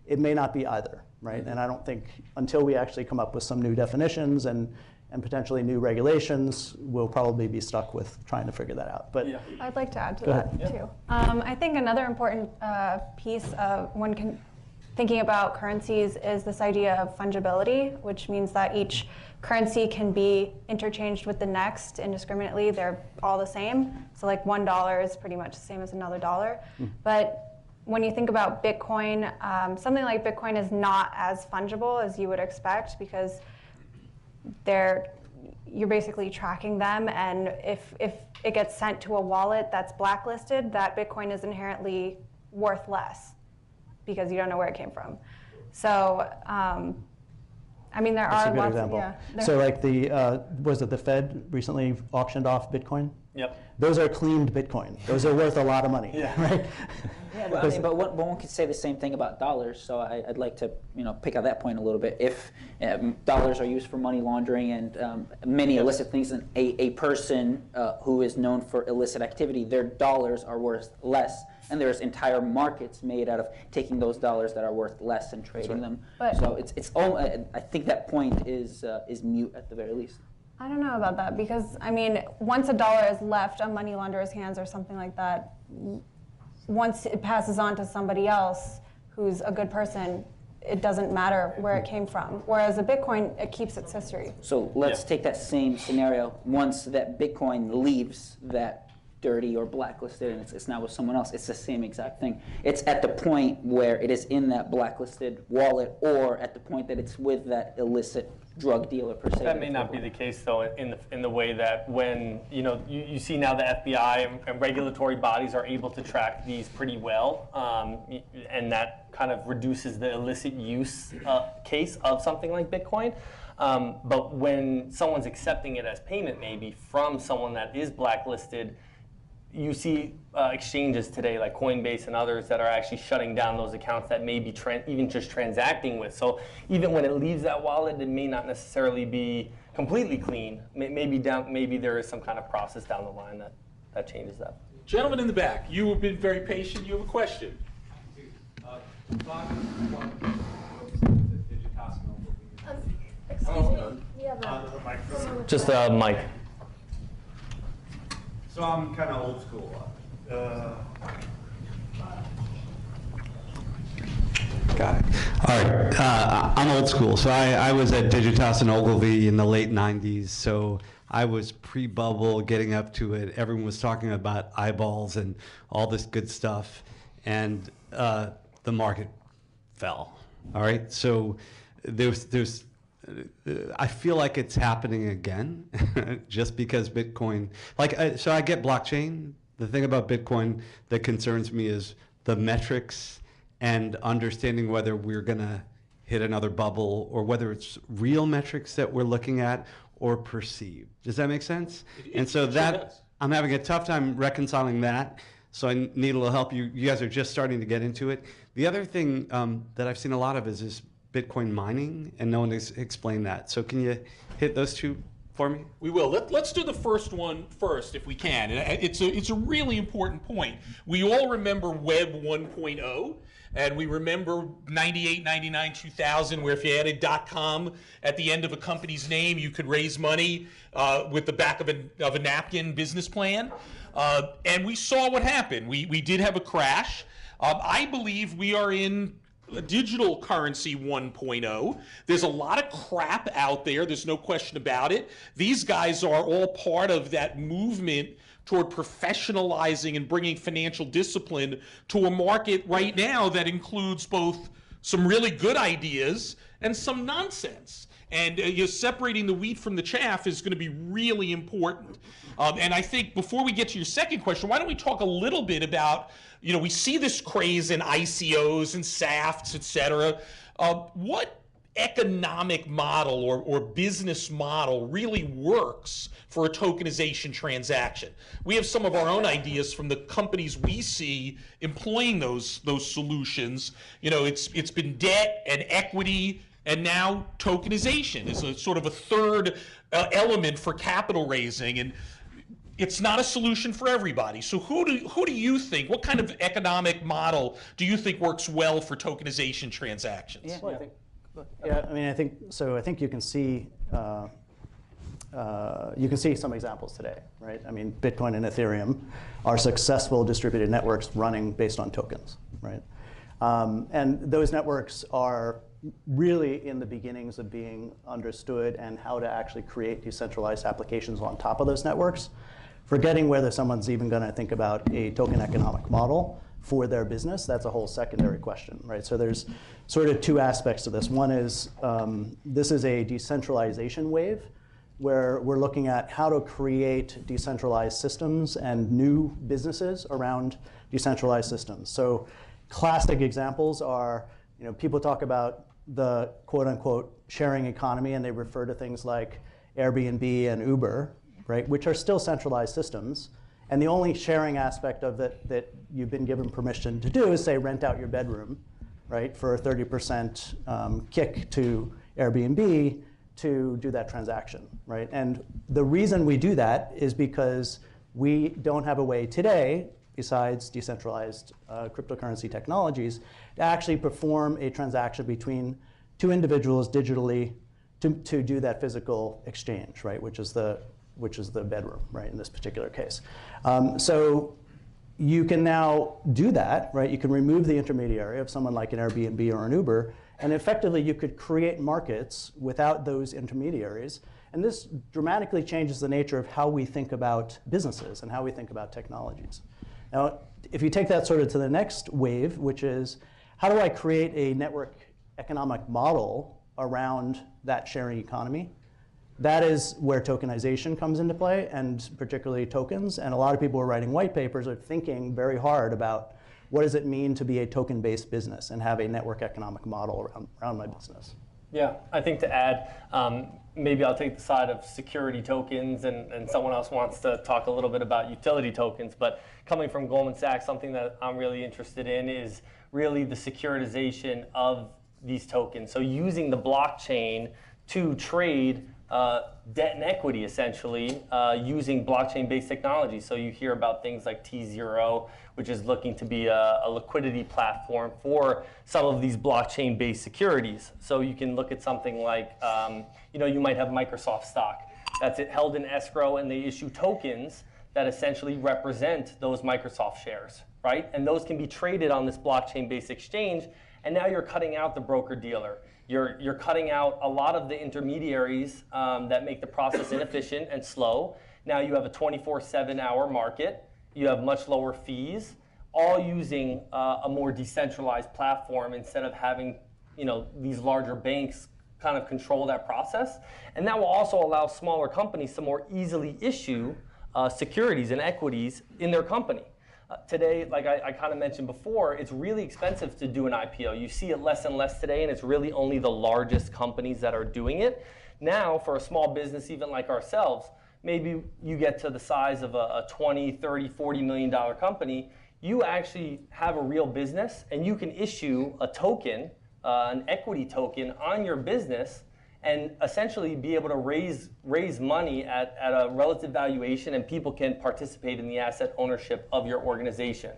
It may not be either, right? And I don't think until we actually come up with some new definitions and potentially new regulations, we'll probably be stuck with trying to figure that out. But I'd like to add to that too. I think another important piece of thinking about currencies is this idea of fungibility, which means that each currency can be interchanged with the next indiscriminately. They're all the same. So like $1 is pretty much the same as another dollar. But when you think about Bitcoin, something like Bitcoin is not as fungible as you would expect because you're basically tracking them, and if it gets sent to a wallet that's blacklisted, that Bitcoin is inherently worth less because you don't know where it came from. So, I mean, there that's are a good lots example. of, So like the Fed recently auctioned off Bitcoin? Yep. Those are cleaned Bitcoin. Those are worth a lot of money, right? Yeah, but one could say the same thing about dollars. So I'd like to pick out that point a little bit. If dollars are used for money laundering and many illicit things, and a person who is known for illicit activity, their dollars are worth less. And there's entire markets made out of taking those dollars that are worth less and trading them. But so it's all. I think that point is mute at the very least. I don't know about that because, I mean, once a dollar is left a money launderer's hands or something like that, once it passes on to somebody else who's a good person, it doesn't matter where it came from. Whereas a Bitcoin, it keeps its history. So let's take that same scenario. Once that Bitcoin leaves that dirty or blacklisted and it's now with someone else, it's the same exact thing. It's at the point where it is in that blacklisted wallet or at the point that it's with that illicit drug dealer per se. That may not be the case though in the way that when you see now the FBI and regulatory bodies are able to track these pretty well, and that kind of reduces the illicit use case of something like Bitcoin. But when someone's accepting it as payment maybe from someone that is blacklisted, you see exchanges today like Coinbase and others that are actually shutting down those accounts that may be even just transacting with. So even when it leaves that wallet, it may not necessarily be completely clean. Maybe there is some kind of process down the line that changes that. Gentleman in the back, you have been very patient. You have a question. Excuse me. We have a Just a mic. So I'm kind of old school. Got it. All right. I'm old school. So I was at Digitas and Ogilvy in the late 90s. So I was pre-bubble, getting up to it. Everyone was talking about eyeballs and all this good stuff. And the market fell. All right. So there's I feel like it's happening again, just because Bitcoin. So I get blockchain. The thing about Bitcoin that concerns me is the metrics and understanding whether we're gonna hit another bubble or whether it's real metrics that we're looking at or perceived. Does that make sense? And so that I'm having a tough time reconciling that. So I need a little help. You guys are just starting to get into it. The other thing that I've seen a lot of is Bitcoin mining, and no one has explained that. So can you hit those two for me? We will. Let's do the first one first, if we can. And it's a really important point. We all remember Web 1.0, and we remember 98, 99, 2000, where if you added .com at the end of a company's name, you could raise money with the back of a napkin business plan. And we saw what happened. We did have a crash. I believe we are in digital currency 1.0. There's a lot of crap out there. There's no question about it. These guys are all part of that movement toward professionalizing and bringing financial discipline to a market right now that includes both some really good ideas and some nonsense. And separating the wheat from the chaff is going to be really important. And I think before we get to your second question, why don't we talk a little bit about, we see this craze in ICOs and SAFTs, et cetera. What economic model or business model really works for a tokenization transaction? We have some of our own ideas from the companies we see employing those solutions. It's been debt and equity, and now tokenization is a sort of a third element for capital raising, and it's not a solution for everybody. So who do you think, what kind of economic model do you think works well for tokenization transactions? Yeah. Well, I think you can see some examples today, right? I mean, Bitcoin and Ethereum are successful distributed networks running based on tokens, right? And those networks are really in the beginnings of being understood and how to actually create decentralized applications on top of those networks, forgetting whether someone's even going to think about a token economic model for their business. That's a whole secondary question, right? So there's sort of two aspects to this. One is this is a decentralization wave where we're looking at how to create decentralized systems and new businesses around decentralized systems. So classic examples are, people talk about the quote unquote sharing economy, and they refer to things like Airbnb and Uber, right, which are still centralized systems. And the only sharing aspect of it that you've been given permission to do is say rent out your bedroom, right, for a 30% kick to Airbnb to do that transaction, right? And the reason we do that is because we don't have a way today, besides decentralized cryptocurrency technologies, to actually perform a transaction between two individuals digitally to do that physical exchange, right, which is the bedroom, right, in this particular case. So you can now do that, right? You can remove the intermediary of someone like an Airbnb or an Uber, and effectively you could create markets without those intermediaries. And this dramatically changes the nature of how we think about businesses and how we think about technologies. Now, if you take that sort of to the next wave, which is how do I create a network economic model around that sharing economy? That is where tokenization comes into play, and particularly tokens. And a lot of people who are writing white papers are thinking very hard about what does it mean to be a token-based business and have a network economic model around my business. Yeah, I think to add, maybe I'll take the side of security tokens, and someone else wants to talk a little bit about utility tokens. But coming from Goldman Sachs, something that I'm really interested in is really the securitization of these tokens. So using the blockchain to trade debt and equity, essentially, using blockchain-based technology. So you hear about things like T0, which is looking to be a liquidity platform for some of these blockchain-based securities. So you can look at something like, you might have Microsoft stock that's held in escrow, and they issue tokens that essentially represent those Microsoft shares, right? And those can be traded on this blockchain-based exchange, and now you're cutting out the broker-dealer. You're cutting out a lot of the intermediaries that make the process inefficient and slow. Now you have a 24/7 hour market. You have much lower fees, all using a more decentralized platform instead of having these larger banks kind of control that process. And that will also allow smaller companies to more easily issue securities and equities in their company. Today, like I kind of mentioned before, it's really expensive to do an IPO. You see it less and less today, and it's really only the largest companies that are doing it. Now, for a small business, even like ourselves, maybe you get to the size of a $20, $30, $40 million company, you actually have a real business, and you can issue a token an equity token on your business and essentially be able to raise money at a relative valuation, and people can participate in the asset ownership of your organization.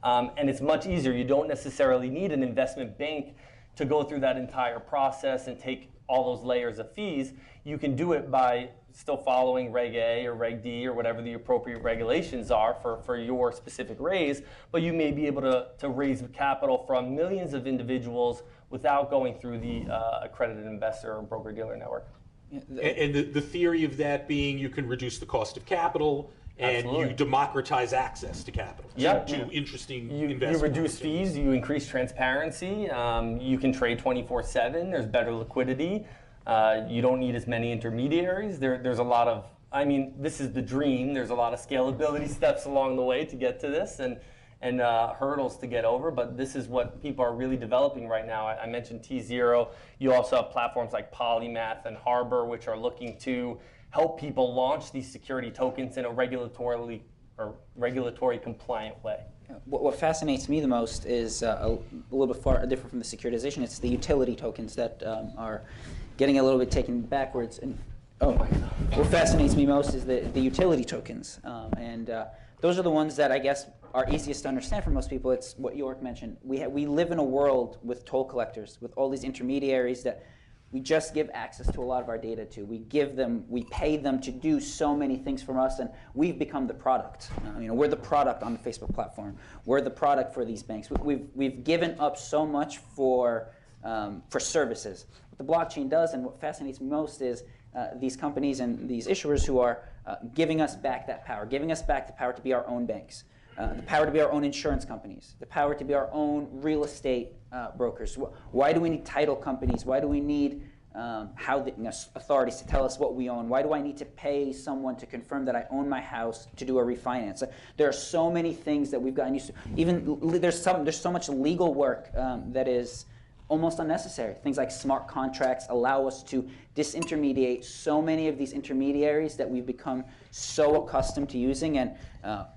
And it's much easier. You don't necessarily need an investment bank to go through that entire process and take all those layers of fees. You can do it by still following Reg A or Reg D or whatever the appropriate regulations are for your specific raise, but you may be able to raise capital from millions of individuals without going through the accredited investor or broker-dealer network. And the theory of that being you can reduce the cost of capital, and Absolutely. you democratize access to capital to interesting investment. You reduce fees, you increase transparency, you can trade 24/7, there's better liquidity, you don't need as many intermediaries. There's a lot of, I mean, this is the dream. There's a lot of scalability steps along the way to get to this, and hurdles to get over, but this is what people are really developing right now. I mentioned T0. You also have platforms like Polymath and Harbor, which are looking to help people launch these security tokens in a regulatory compliant way. What fascinates me the most is a little bit far different from the securitization. It's the utility tokens that are getting a little bit taken backwards. And what fascinates me most is the utility tokens, and those are the ones that I guess are easiest to understand for most people. It's what York mentioned. We live in a world with toll collectors, with all these intermediaries that we just give access to a lot of our data to. We pay them to do so many things for us, and we've become the product. We're the product on the Facebook platform. We're the product for these banks. We've given up so much for services. What the blockchain does, and what fascinates me most, is these companies and these issuers who are giving us back that power, giving us back the power to be our own banks, the power to be our own insurance companies, the power to be our own real estate brokers. Why do we need title companies? Why do we need authorities to tell us what we own? Why do I need to pay someone to confirm that I own my house to do a refinance? There are so many things that we've gotten used to. Even there's so much legal work that is almost unnecessary. Things like smart contracts allow us to disintermediate so many of these intermediaries that we've become so accustomed to using, and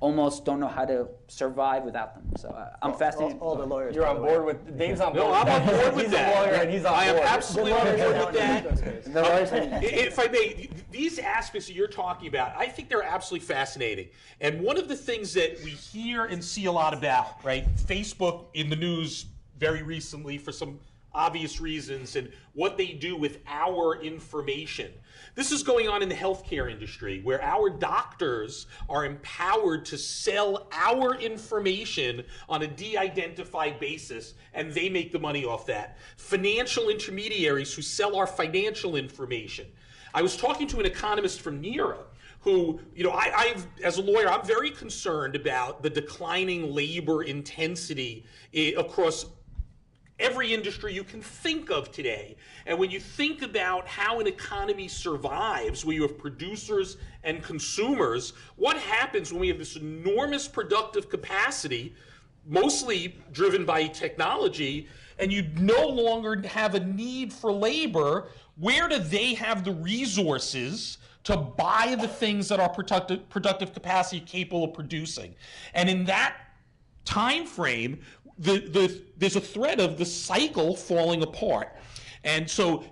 almost don't know how to survive without them. So I'm fascinated. All the lawyers. You're on board with Dave's on board. No, I'm on board with he's that. He's a lawyer and he's on board. I am absolutely on board with that. The lawyers If I may, these aspects that you're talking about, I think they're absolutely fascinating. And one of the things that we hear and see a lot about, right? Facebook in the news very recently for some obvious reasons, and what they do with our information. This is going on in the healthcare industry, where our doctors are empowered to sell our information on a de-identified basis, and they make the money off that. Financial intermediaries who sell our financial information. I was talking to an economist from NERA who, as a lawyer, I'm very concerned about the declining labor intensity across every industry you can think of today. And when you think about how an economy survives, where you have producers and consumers, what happens when we have this enormous productive capacity, mostly driven by technology, and you no longer have a need for labor? Where do they have the resources to buy the things that our productive capacity capable of producing? And in that time frame, there's a threat of the cycle falling apart. And so,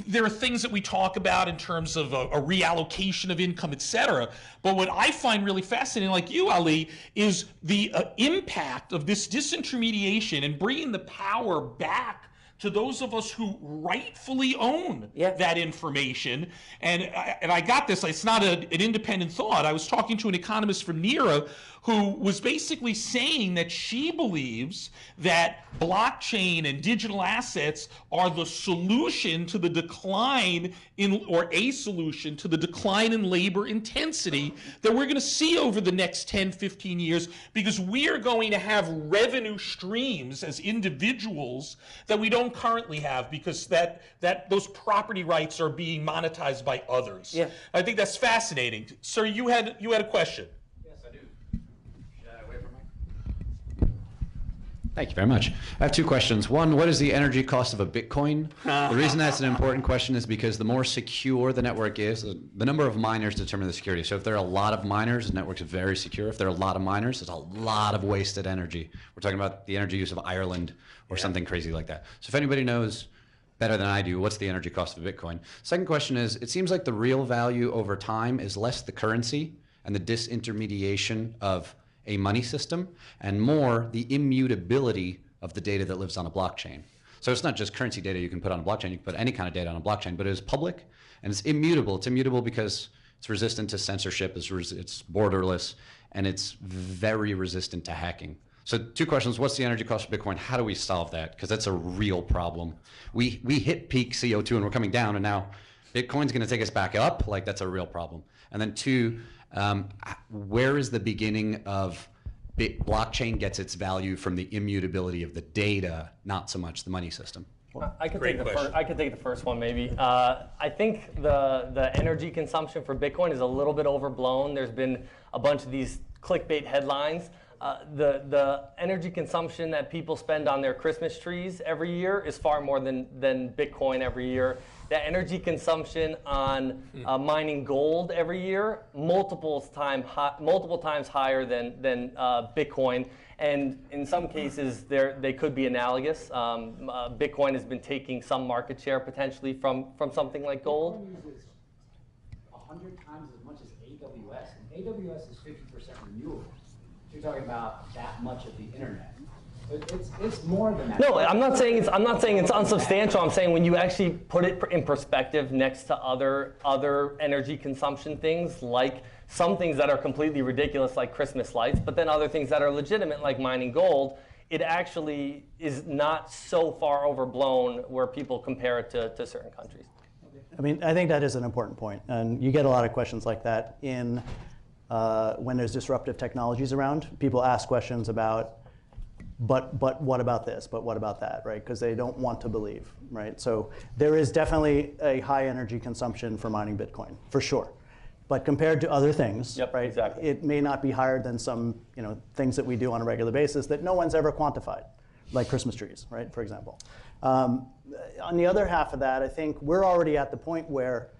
there are things that we talk about in terms of a reallocation of income, et cetera. But what I find really fascinating, like you, Ali, is the impact of this disintermediation and bringing the power back to those of us who rightfully own that information. And I got this, it's not an independent thought. I was talking to an economist from NERA who was basically saying that she believes that blockchain and digital assets are the solution to the decline or a solution to the decline in labor intensity that we're going to see over the next 10, 15 years, because we are going to have revenue streams as individuals that we don't currently have, because those property rights are being monetized by others. Yeah. I think that's fascinating. Sir, you had a question. Thank you very much. I have two questions. One, what is the energy cost of a Bitcoin? The reason that's an important question is because the more secure the network is, the number of miners determine the security. So if there are a lot of miners, the network's very secure. If there are a lot of miners, there's a lot of wasted energy. We're talking about the energy use of Ireland or something crazy like that. So if anybody knows better than I do, what's the energy cost of a Bitcoin? Second question is, it seems like the real value over time is less the currency and the disintermediation of a money system, and more the immutability of the data that lives on a blockchain. So it's not just currency data you can put on a blockchain, you can put any kind of data on a blockchain, but it is public and it's immutable. It's immutable because it's resistant to censorship, it's borderless, and it's very resistant to hacking. So two questions, what's the energy cost of Bitcoin? How do we solve that? Because that's a real problem. We hit peak CO2 and we're coming down, and now Bitcoin's gonna take us back up, like that's a real problem. And then two, where is the beginning of blockchain gets its value from the immutability of the data, not so much the money system? I could take the first one maybe. I think the energy consumption for Bitcoin is a little bit overblown. There's been a bunch of these clickbait headlines. The energy consumption that people spend on their Christmas trees every year is far more than Bitcoin every year. The energy consumption on mining gold every year, multiple times higher than Bitcoin. And in some cases, they could be analogous. Bitcoin has been taking some market share potentially from something like gold. Bitcoin uses 100 times as much as AWS, and AWS is 50% renewable. You're talking about that much of the internet. It's more than that. No, I'm not saying it's unsubstantial. I'm saying when you actually put it in perspective next to other energy consumption things, like some things that are completely ridiculous, like Christmas lights, but then other things that are legitimate, like mining gold, it actually is not so far overblown where people compare it to certain countries. I mean, I think that is an important point, and you get a lot of questions like that in when there's disruptive technologies around. People ask questions about, but what about this? But what about that, right? Because they don't want to believe, right? So there is definitely a high energy consumption for mining Bitcoin, for sure. But compared to other things, right, exactly, it may not be higher than some things that we do on a regular basis that no one's ever quantified, like Christmas trees, right, for example. On the other half of that, I think we're already at the point where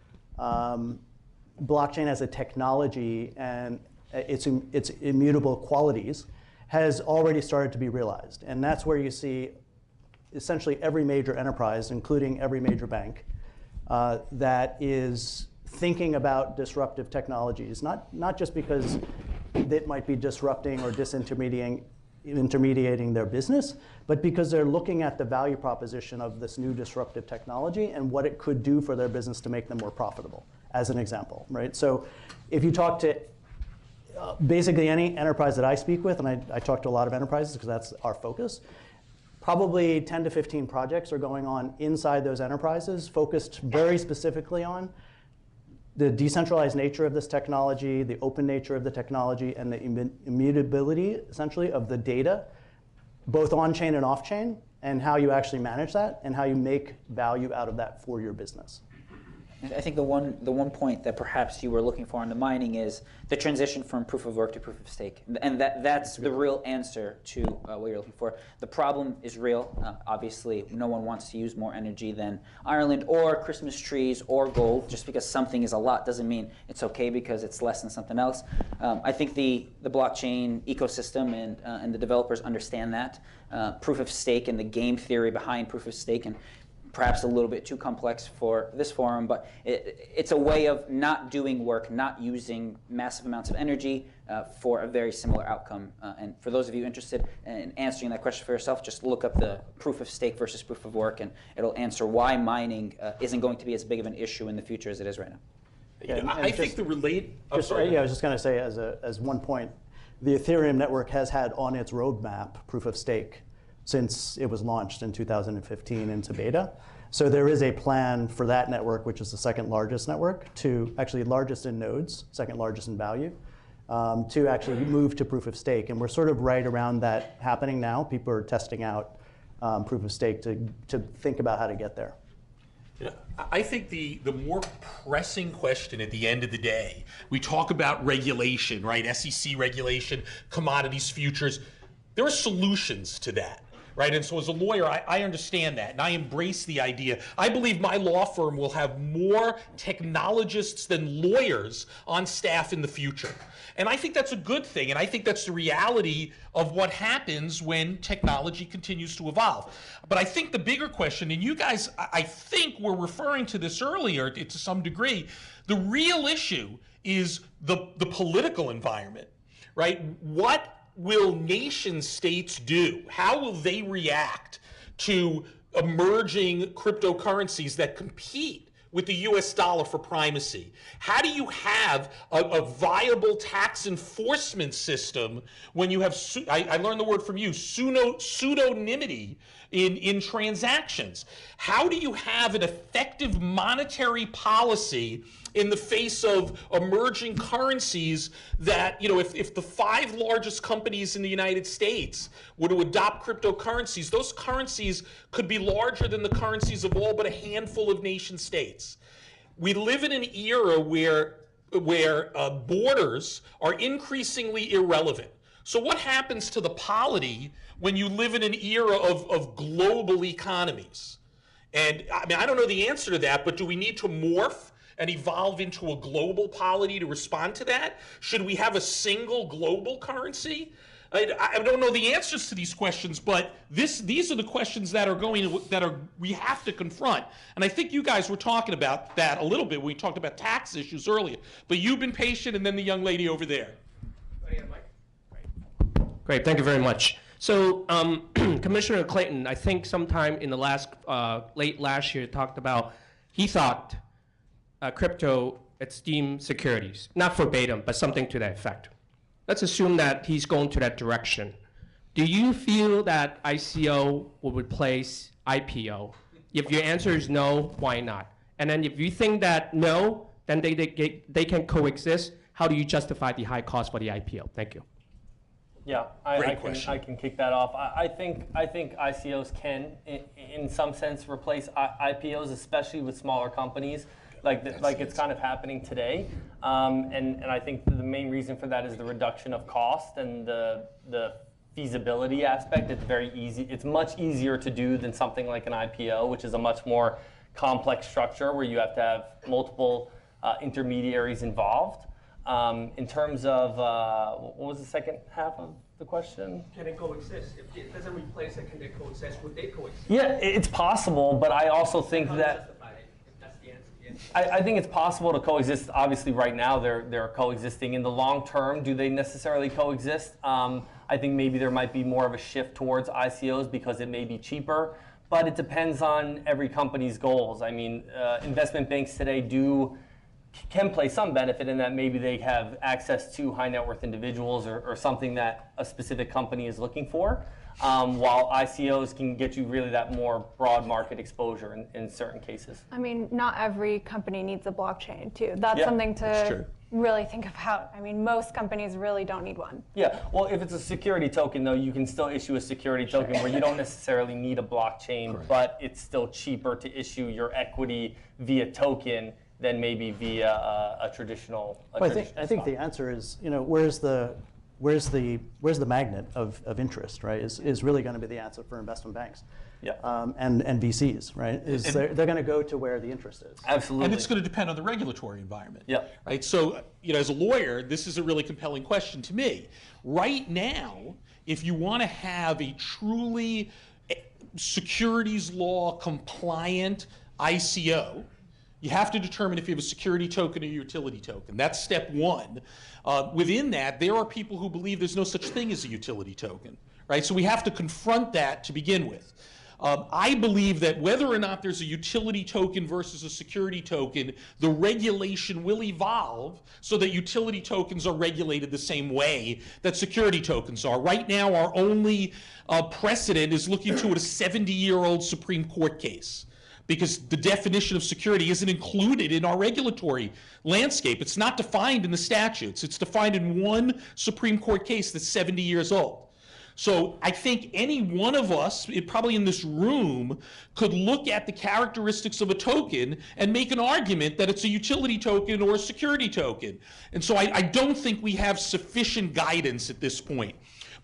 blockchain as a technology and its immutable qualities has already started to be realized. And that's where you see essentially every major enterprise, including every major bank, that is thinking about disruptive technologies, not just because it might be disrupting or disintermediating their business, but because they're looking at the value proposition of this new disruptive technology and what it could do for their business to make them more profitable, as an example, right? So if you talk to basically any enterprise that I speak with, and I talk to a lot of enterprises because that's our focus, probably 10 to 15 projects are going on inside those enterprises, focused very specifically on the decentralized nature of this technology, the open nature of the technology, and the immutability, essentially, of the data, both on-chain and off-chain, and how you actually manage that, and how you make value out of that for your business. I think the one point that perhaps you were looking for in the mining is the transition from proof of work to proof of stake, and that's the real answer to what you're looking for. The problem is real. Obviously, no one wants to use more energy than Ireland or Christmas trees or gold. Just because something is a lot doesn't mean it's okay because it's less than something else. I think the blockchain ecosystem and the developers understand that. Proof of stake and the game theory behind proof of stake, and perhaps a little bit too complex for this forum, but it's a way of not doing work, not using massive amounts of energy for a very similar outcome. And for those of you interested in answering that question for yourself, just look up the proof of stake versus proof of work, and it'll answer why mining isn't going to be as big of an issue in the future as it is right now. Yeah, I think the relate. I was just going to say as one point, the Ethereum network has had on its roadmap proof of stake since it was launched in 2015 into beta. So there is a plan for that network, which is the second largest network, to actually largest in nodes, second largest in value, to actually move to proof of stake. And we're sort of right around that happening now. People are testing out proof of stake to think about how to get there. Yeah, I think the more pressing question at the end of the day, we talk about regulation, right? SEC regulation, commodities futures. There are solutions to that. right? And so as a lawyer, I understand that, and I embrace the idea. I believe my law firm will have more technologists than lawyers on staff in the future. And I think that's a good thing, and I think that's the reality of what happens when technology continues to evolve. But I think the bigger question, and you guys, I think were referring to this earlier to some degree, the real issue is the political environment, right? What will nation states do? How will they react to emerging cryptocurrencies that compete with the US dollar for primacy? How do you have a viable tax enforcement system when you have, I learned the word from you, pseudonymity in transactions? How do you have an effective monetary policy in the face of emerging currencies that, if the 5 largest companies in the United States were to adopt cryptocurrencies, those currencies could be larger than the currencies of all but a handful of nation states. We live in an era where borders are increasingly irrelevant. So what happens to the polity when you live in an era of global economies? And I don't know the answer to that, but do we need to morph and evolve into a global polity to respond to that? Should we have a single global currency? I don't know the answers to these questions, but these are the questions that we have to confront. And I think you guys were talking about that a little bit when we talked about tax issues earlier. But you've been patient, and then the young lady over there. Great, thank you very much. So Commissioner Clayton, I think sometime in the late last year, talked about, he thought crypto, it's deemed securities. Not verbatim, but something to that effect. Let's assume that he's going to that direction. Do you feel that ICO will replace IPO? If your answer is no, why not? And then if you think that no, then they can coexist, how do you justify the high cost for the IPO? Thank you. Yeah, I can kick that off. I think ICOs can, in some sense, replace IPOs, especially with smaller companies, like it's kind of happening today. And I think the main reason for that is the reduction of cost and the feasibility aspect. It's very easy. It's much easier to do than something like an IPO, which is a much more complex structure where you have to have multiple intermediaries involved. In terms of, what was the second half of the question? Can it coexist? If it doesn't replace it, can they coexist? Would they coexist? Yeah, it's possible, but I also think that, I think it's possible to coexist. Obviously, right now they're coexisting. In the long term, do they necessarily coexist? I think maybe there might be more of a shift towards ICOs because it may be cheaper, but it depends on every company's goals. I mean, investment banks today can play some benefit in that maybe they have access to high net worth individuals or something that a specific company is looking for, while ICOs can get you really that more broad market exposure in certain cases. I mean, not every company needs a blockchain too. That's something to really think about. I mean, most companies really don't need one. Yeah, well, if it's a security token, though, you can still issue a security token where you don't necessarily need a blockchain, but it's still cheaper to issue your equity via token than maybe via a traditional. I think the answer is, where's the magnet of interest, right? Is really going to be the answer for investment banks, and VCs, right? They're going to go to where the interest is. Absolutely. And it's going to depend on the regulatory environment. Yeah. Right. So, as a lawyer, this is a really compelling question to me. Right now, if you want to have a truly securities law compliant ICO, you have to determine if you have a security token or a utility token. That's step one. Within that, there are people who believe there's no such thing as a utility token, right? So we have to confront that to begin with. I believe that whether or not there's a utility token versus a security token, the regulation will evolve so that utility tokens are regulated the same way that security tokens are. Right now, our only precedent is looking to a 70-year-old Supreme Court case, because the definition of security isn't included in our regulatory landscape. It's not defined in the statutes. It's defined in one Supreme Court case that's 70 years old. So I think any one of us, probably in this room, could look at the characteristics of a token and make an argument that it's a utility token or a security token. And so I don't think we have sufficient guidance at this point.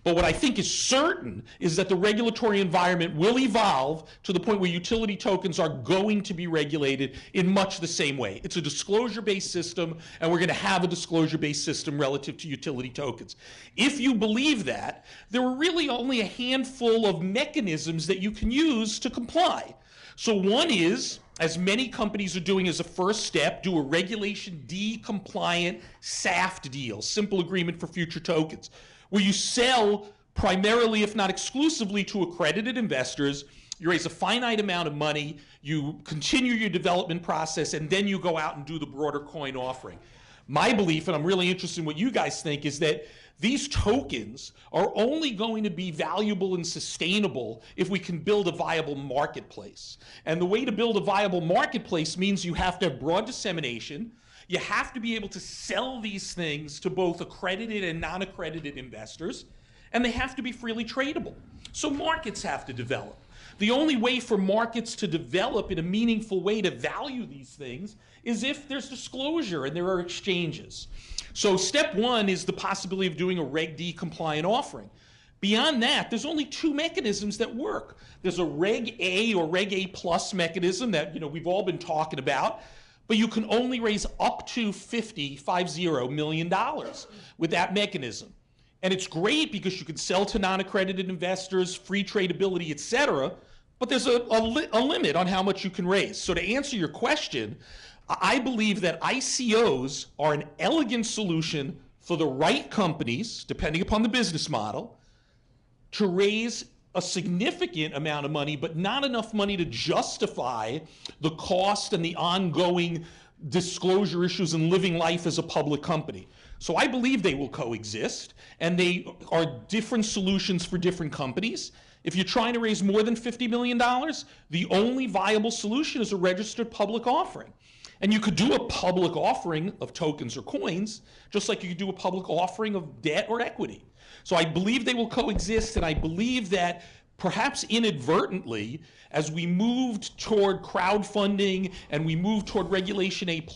But what I think is certain is that the regulatory environment will evolve to the point where utility tokens are going to be regulated in much the same way. It's a disclosure-based system, and we're going to have a disclosure-based system relative to utility tokens. If you believe that, there are really only a handful of mechanisms that you can use to comply. So one is, as many companies are doing as a first step, do a Regulation D compliant SAFT deal, simple agreement for future tokens, where you sell primarily, if not exclusively, to accredited investors. You raise a finite amount of money, you continue your development process, and then you go out and do the broader coin offering. My belief, and I'm really interested in what you guys think, is that these tokens are only going to be valuable and sustainable if we can build a viable marketplace. And the way to build a viable marketplace means you have to have broad dissemination. You have to be able to sell these things to both accredited and non-accredited investors, and they have to be freely tradable. So markets have to develop. The only way for markets to develop in a meaningful way to value these things is if there's disclosure and there are exchanges. So step one is the possibility of doing a Reg D compliant offering. Beyond that, there's only two mechanisms that work. There's a Reg A or Reg A plus mechanism that we've all been talking about, but you can only raise up to $50 million with that mechanism. And it's great because you can sell to non-accredited investors, free tradability, et cetera, but there's a limit on how much you can raise. So to answer your question, I believe that ICOs are an elegant solution for the right companies, depending upon the business model, to raise a significant amount of money, but not enough money to justify the cost and the ongoing disclosure issues and living life as a public company. So I believe they will coexist, and they are different solutions for different companies. If you're trying to raise more than $50 million, the only viable solution is a registered public offering. And you could do a public offering of tokens or coins, just like you could do a public offering of debt or equity. So I believe they will coexist, and I believe that perhaps inadvertently, as we moved toward crowdfunding and we moved toward Regulation A+,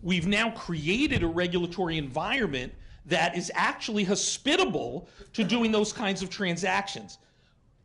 we've now created a regulatory environment that is actually hospitable to doing those kinds of transactions.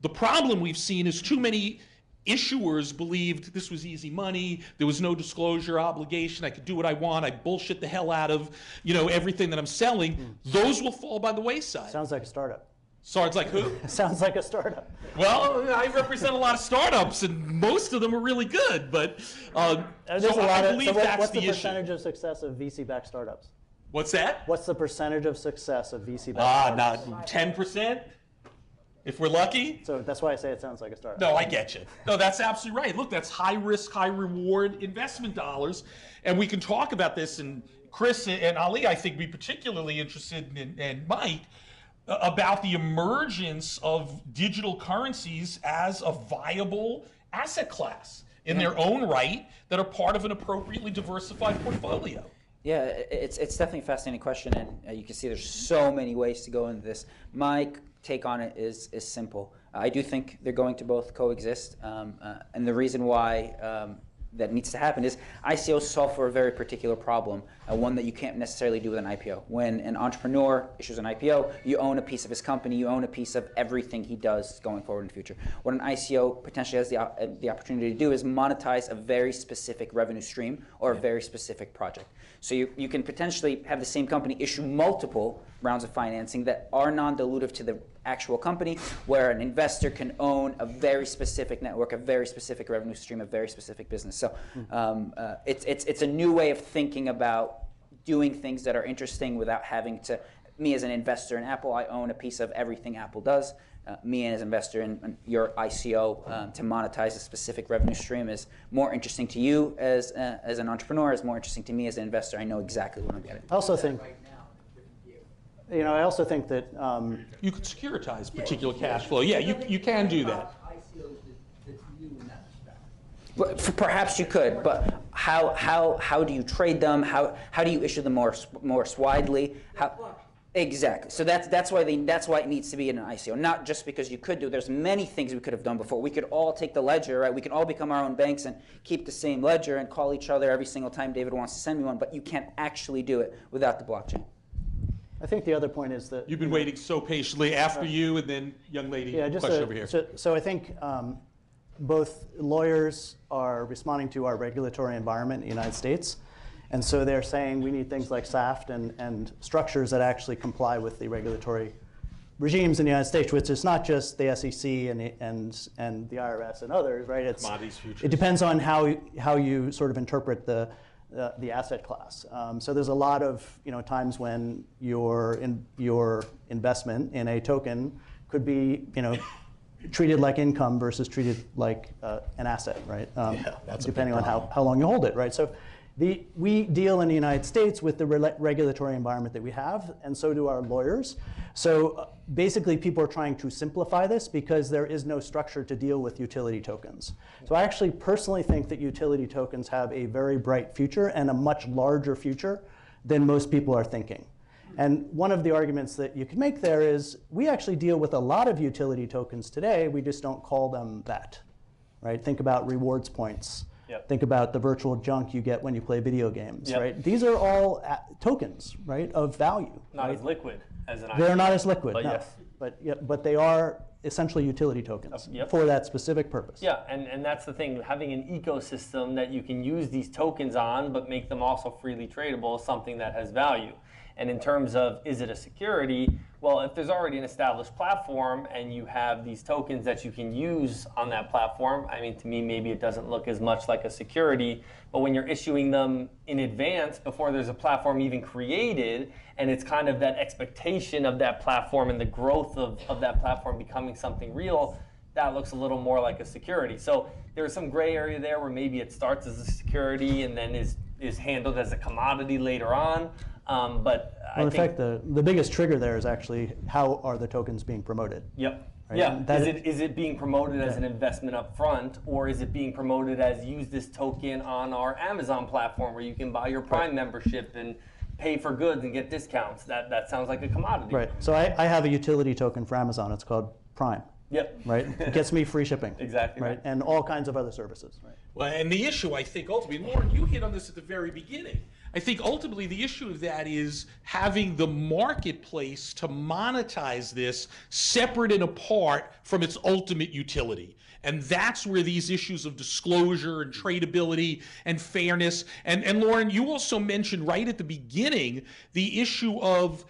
The problem we've seen is too many issuers believed this was easy money, there was no disclosure obligation, I could do what I want, I bullshit the hell out of everything that I'm selling. Those will fall by the wayside. Sounds like a startup. Sounds like who? Sounds like a startup. Well, I represent a lot of startups, and most of them are really good, but so I believe that's what's the issue. percentage of success of VC-backed startups? What's that? What's the percentage of success of VC-backed startups? Not 10%? If we're lucky? So that's why I say it sounds like a startup. No, I get you. No, that's absolutely right. Look, that's high risk, high reward investment dollars. And we can talk about this, and Chris and Ali, I think, be particularly interested in, and Mike, about the emergence of digital currencies as a viable asset class in their own right that are part of an appropriately diversified portfolio. Yeah, it's definitely a fascinating question, and you can see there's so many ways to go into this. My take on it is simple. I do think they're going to both coexist, and the reason why that needs to happen is ICOs solve for a very particular problem, one that you can't necessarily do with an IPO. When an entrepreneur issues an IPO, you own a piece of his company, you own a piece of everything he does going forward in the future. What an ICO potentially has the opportunity to do is monetize a very specific revenue stream or a very specific project. So you can potentially have the same company issue multiple rounds of financing that are non-dilutive to the actual company, where an investor can own a very specific network, a very specific revenue stream, a very specific business. So it's a new way of thinking about doing things that are interesting without having to, me as an investor in Apple, I own a piece of everything Apple does. Me as an investor in your ICO to monetize a specific revenue stream is more interesting to you as an entrepreneur, is more interesting to me as an investor. I know exactly what I'm getting. I also think, I also think that you could securitize particular cash flow. Yeah, you can do that. Perhaps you could, but how do you trade them? How do you issue them more widely? Exactly. So that's why it needs to be in an ICO. Not just because you could do. There's many things we could have done before. We could all take the ledger, right? We can all become our own banks and keep the same ledger and call each other every single time David wants to send me one. But you can't actually do it without the blockchain. I think the other point is that You've been waiting so patiently. After you, and then young lady, question over here. So I think both lawyers are responding to our regulatory environment in the United States. And so they're saying we need things like SAFT and structures that actually comply with the regulatory regimes in the United States, which is not just the SEC and the IRS and others, right? Commodities futures. It depends on how you sort of interpret the asset class. So there's a lot of times when your investment in a token could be treated like income versus treated like an asset, right? Depending on how long you hold it, right? So we deal in the United States with the regulatory environment that we have, and so do our lawyers. So basically, people are trying to simplify this because there is no structure to deal with utility tokens. So I actually personally think that utility tokens have a very bright future and a much larger future than most people are thinking. And one of the arguments that you can make there is we actually deal with a lot of utility tokens today. We just don't call them that, right? Think about rewards points. Yep. Think about the virtual junk you get when you play video games, Yep. right? These are all tokens, right, of value. Not right? as liquid as an They're not as liquid, but no. yes. But they are essentially utility tokens Yep. for that specific purpose. Yeah, and that's the thing. Having an ecosystem that you can use these tokens on, but make them also freely tradable, is something that has value. And in terms of, is it a security? Well, if there's already an established platform and you have these tokens that you can use on that platform, I mean, to me, maybe it doesn't look as much like a security. But when you're issuing them in advance, before there's a platform even created, and it's kind of that expectation of that platform and the growth of that platform becoming something real, that looks a little more like a security. So there's some gray area there where maybe it starts as a security and then is handled as a commodity later on. But in fact, the biggest trigger there is actually how are the tokens being promoted? Yep. Right? Yeah. Is it being promoted as an investment up front, or is it being promoted as use this token on our Amazon platform where you can buy your Prime membership and pay for goods and get discounts? That sounds like a commodity. Right. So I have a utility token for Amazon. It's called Prime. Yep. Right. It gets me free shipping. Exactly. Right. And all kinds of other services. Right. Well, and the issue, I think, ultimately, Lauren, you hit on this at the very beginning. I think ultimately the issue of that is having the marketplace to monetize this separate and apart from its ultimate utility. And that's where these issues of disclosure and tradability and fairness, and Lauren, you also mentioned right at the beginning the issue of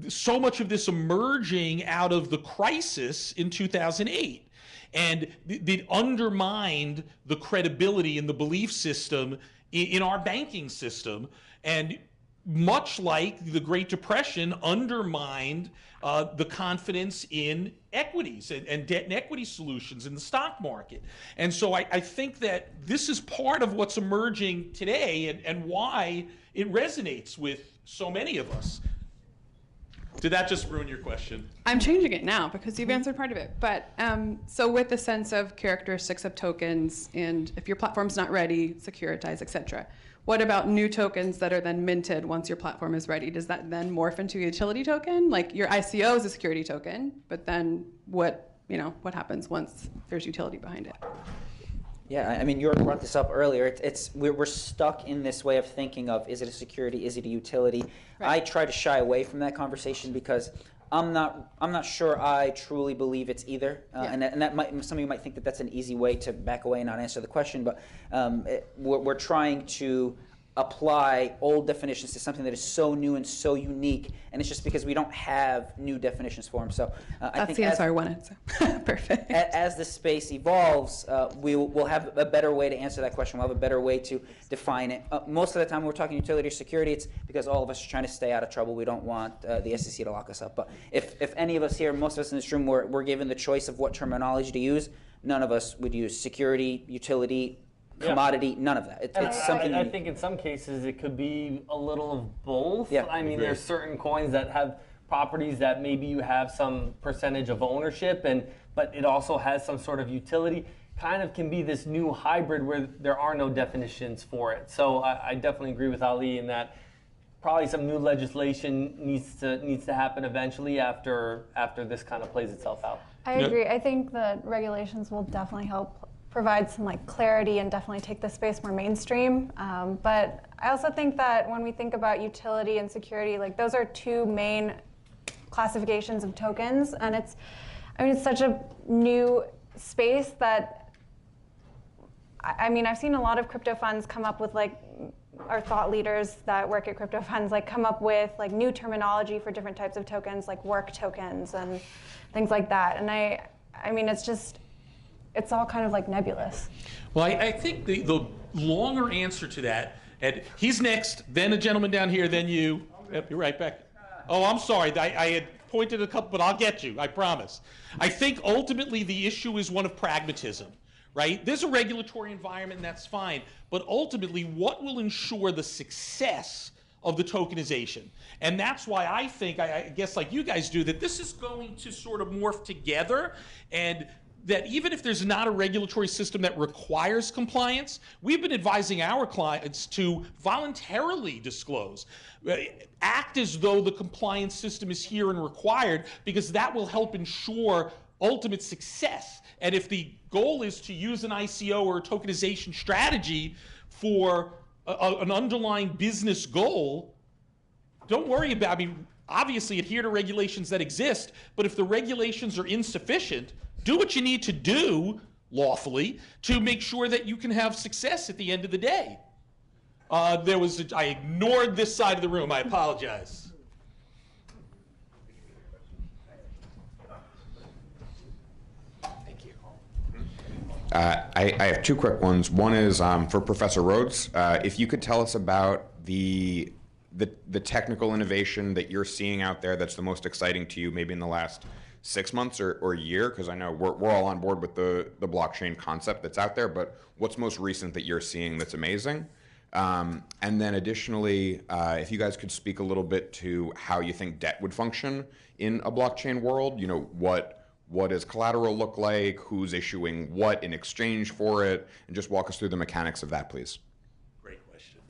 so much of this emerging out of the crisis in 2008. And it undermined the credibility and the belief system in our banking system. And much like the Great Depression undermined the confidence in equities and debt and equity solutions in the stock market. And so I think that this is part of what's emerging today and why it resonates with so many of us. Did that just ruin your question? I'm changing it now because you've answered part of it. But so with the sense of characteristics of tokens, and if your platform's not ready, securitize, et cetera, what about new tokens that are then minted once your platform is ready? Does that then morph into a utility token? Like your ICO is a security token, but then what happens once there's utility behind it? Yeah, I mean, you already brought this up earlier. We're stuck in this way of thinking of, is it a security, is it a utility? Right. I try to shy away from that conversation because I'm not sure I truly believe it's either. And that might, some of you might think that that's an easy way to back away and not answer the question, but we're trying to apply old definitions to something that is so new and so unique, and it's just because we don't have new definitions for them. So I think the answer I wanted. So perfect. As the space evolves, we'll have a better way to answer that question. We'll have a better way to define it. Most of the time, when we're talking utility or security, it's because all of us are trying to stay out of trouble. We don't want the SEC to lock us up. But if any of us here, most of us in this room, we're given the choice of what terminology to use, none of us would use security, utility, commodity, none of that. It's something. I think in some cases it could be a little of both. Yeah. I mean, there's certain coins that have properties that maybe you have some percentage of ownership, but it also has some sort of utility. Kind of can be this new hybrid where there are no definitions for it. So I definitely agree with Ali in that probably some new legislation needs to happen eventually after this kind of plays itself out. I agree. I think the regulations will definitely help provide some like clarity and definitely take the space more mainstream. But I also think that when we think about utility and security, like those are two main classifications of tokens, and it's such a new space that I've seen a lot of crypto funds come up with our thought leaders that work at crypto funds come up with new terminology for different types of tokens, like work tokens and things like that. And it's all kind of nebulous. Well, I think the longer answer to that, and he's next, then a gentleman down here, then you. Yep, you're right back. Oh, I'm sorry. I had pointed a couple, but I'll get you, I promise. I think ultimately the issue is one of pragmatism, right? There's a regulatory environment, and that's fine. But ultimately, what will ensure the success of the tokenization? And that's why I think, I guess like you guys do, that this is going to sort of morph together, and that even if there's not a regulatory system that requires compliance, we've been advising our clients to voluntarily disclose. Act as though the compliance system is here and required, because that will help ensure ultimate success. And if the goal is to use an ICO or a tokenization strategy for an underlying business goal, don't worry about, obviously adhere to regulations that exist, but if the regulations are insufficient, do what you need to do lawfully to make sure that you can have success at the end of the day. I ignored this side of the room. I apologize. Thank you. I have two quick ones. One is for Professor Rhodes. If you could tell us about the technical innovation that you're seeing out there that's the most exciting to you, maybe in the last 6 months or a year, because I know we're all on board with the blockchain concept that's out there, but what's most recent that you're seeing that's amazing? And then additionally, if you guys could speak a little bit to how you think debt would function in a blockchain world, what does collateral look like, who's issuing what in exchange for it, and just walk us through the mechanics of that, please.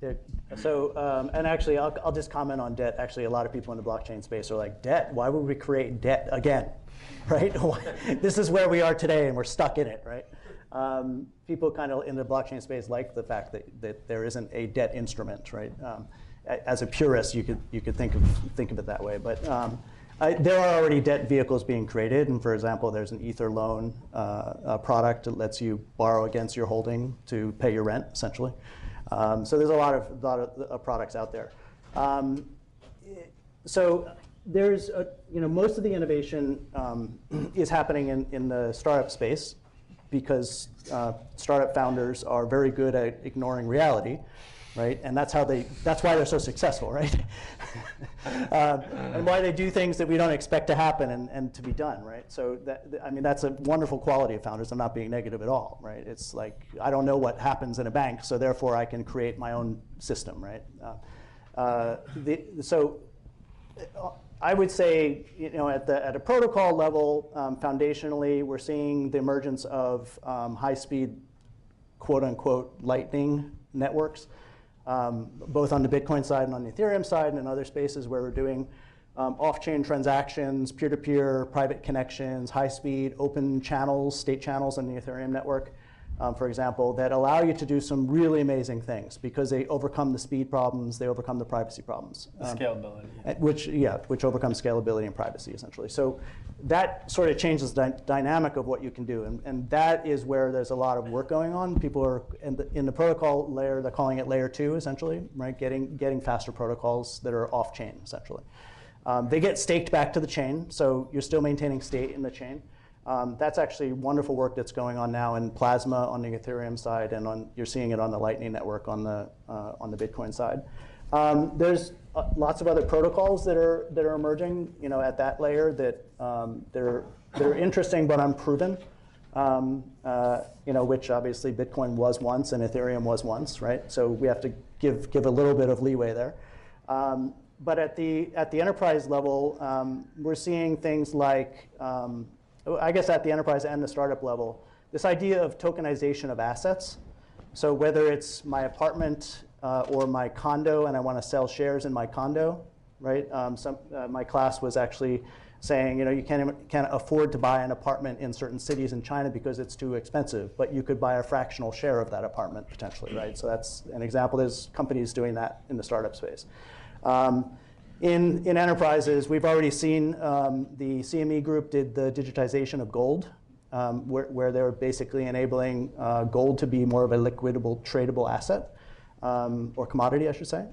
Yeah. So, and actually, I'll just comment on debt. Actually, a lot of people in the blockchain space are like, debt? Why would we create debt again, right? This is where we are today, and we're stuck in it, right? People kind of in the blockchain space like the fact that there isn't a debt instrument, right? As a purist, you could think of it that way, but there are already debt vehicles being created, and for example, there's an Ether loan product that lets you borrow against your holding to pay your rent, essentially. So there's a lot of products out there. So there's most of the innovation is happening in the startup space, because startup founders are very good at ignoring reality, right? And that's why they're so successful, right? And why they do things that we don't expect to happen and to be done, right? So that's a wonderful quality of founders. I'm not being negative at all, right? It's like, I don't know what happens in a bank, so therefore I can create my own system, right? So I would say, at a protocol level, foundationally, we're seeing the emergence of high-speed, quote-unquote, lightning networks, both on the Bitcoin side and on the Ethereum side, and in other spaces where we're doing off-chain transactions, peer-to-peer, private connections, high-speed, open channels, state channels on the Ethereum network, for example, that allow you to do some really amazing things because they overcome the speed problems, they overcome the privacy problems. Scalability. Which overcomes scalability and privacy, essentially. So that sort of changes the dynamic of what you can do, and that is where there's a lot of work going on. People are in the protocol layer, they're calling it layer 2, essentially, right? Getting faster protocols that are off-chain, essentially. They get staked back to the chain, so you're still maintaining state in the chain. That's actually wonderful work that's going on now in Plasma on the Ethereum side, and you're seeing it on the Lightning Network on the Bitcoin side. There's lots of other protocols that are emerging, at that layer that they're interesting but unproven. Which obviously Bitcoin was once and Ethereum was once, right? So we have to give a little bit of leeway there. But at the enterprise level, we're seeing things like, I guess at the enterprise and the startup level, this idea of tokenization of assets. So whether it's my apartment or my condo and I want to sell shares in my condo, right? My class was actually saying, you can't afford to buy an apartment in certain cities in China because it's too expensive, but you could buy a fractional share of that apartment potentially, right? So that's an example. There's companies doing that in the startup space. In enterprises, we've already seen the CME group did the digitization of gold, where they're basically enabling gold to be more of a liquidable, tradable asset, or commodity, I should say.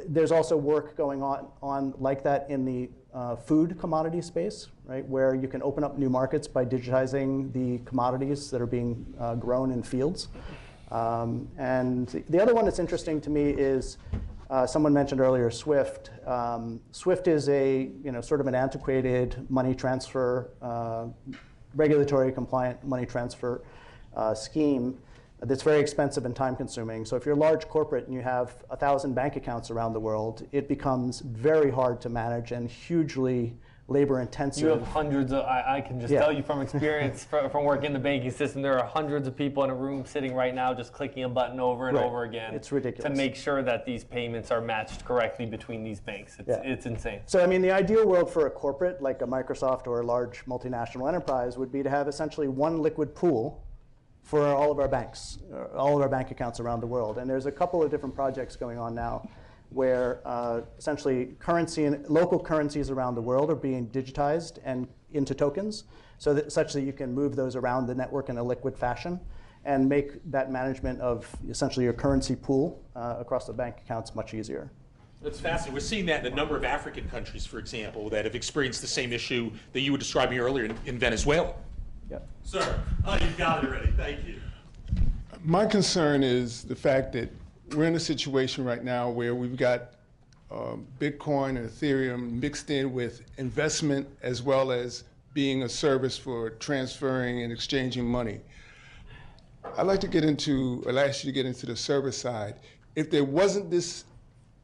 There's also work going on like that in the food commodity space, right, where you can open up new markets by digitizing the commodities that are being grown in fields. And the other one that's interesting to me is someone mentioned earlier SWIFT. SWIFT is a sort of an antiquated money transfer, regulatory compliant money transfer scheme that's very expensive and time consuming. So if you're a large corporate and you have 1,000 bank accounts around the world, it becomes very hard to manage and hugely labor intensive. You have hundreds of, I can just tell you from experience from working in the banking system, there are hundreds of people in a room sitting right now just clicking a button over and over again. It's ridiculous. To make sure that these payments are matched correctly between these banks. It's insane. So I mean, the ideal world for a corporate like a Microsoft or a large multinational enterprise would be to have essentially one liquid pool for all of our banks, all of our bank accounts around the world. And there's a couple of different projects going on now where essentially currency and local currencies around the world are being digitized and into tokens, such that you can move those around the network in a liquid fashion and make that management of essentially your currency pool across the bank accounts much easier. That's fascinating. We're seeing that in a number of African countries, for example, that have experienced the same issue that you were describing earlier in Venezuela. Yep. Sir, you've got it already. Thank you. My concern is the fact that we're in a situation right now where we've got Bitcoin and Ethereum mixed in with investment as well as being a service for transferring and exchanging money. I'd like to get into, or ask you to get into the service side. If there wasn't this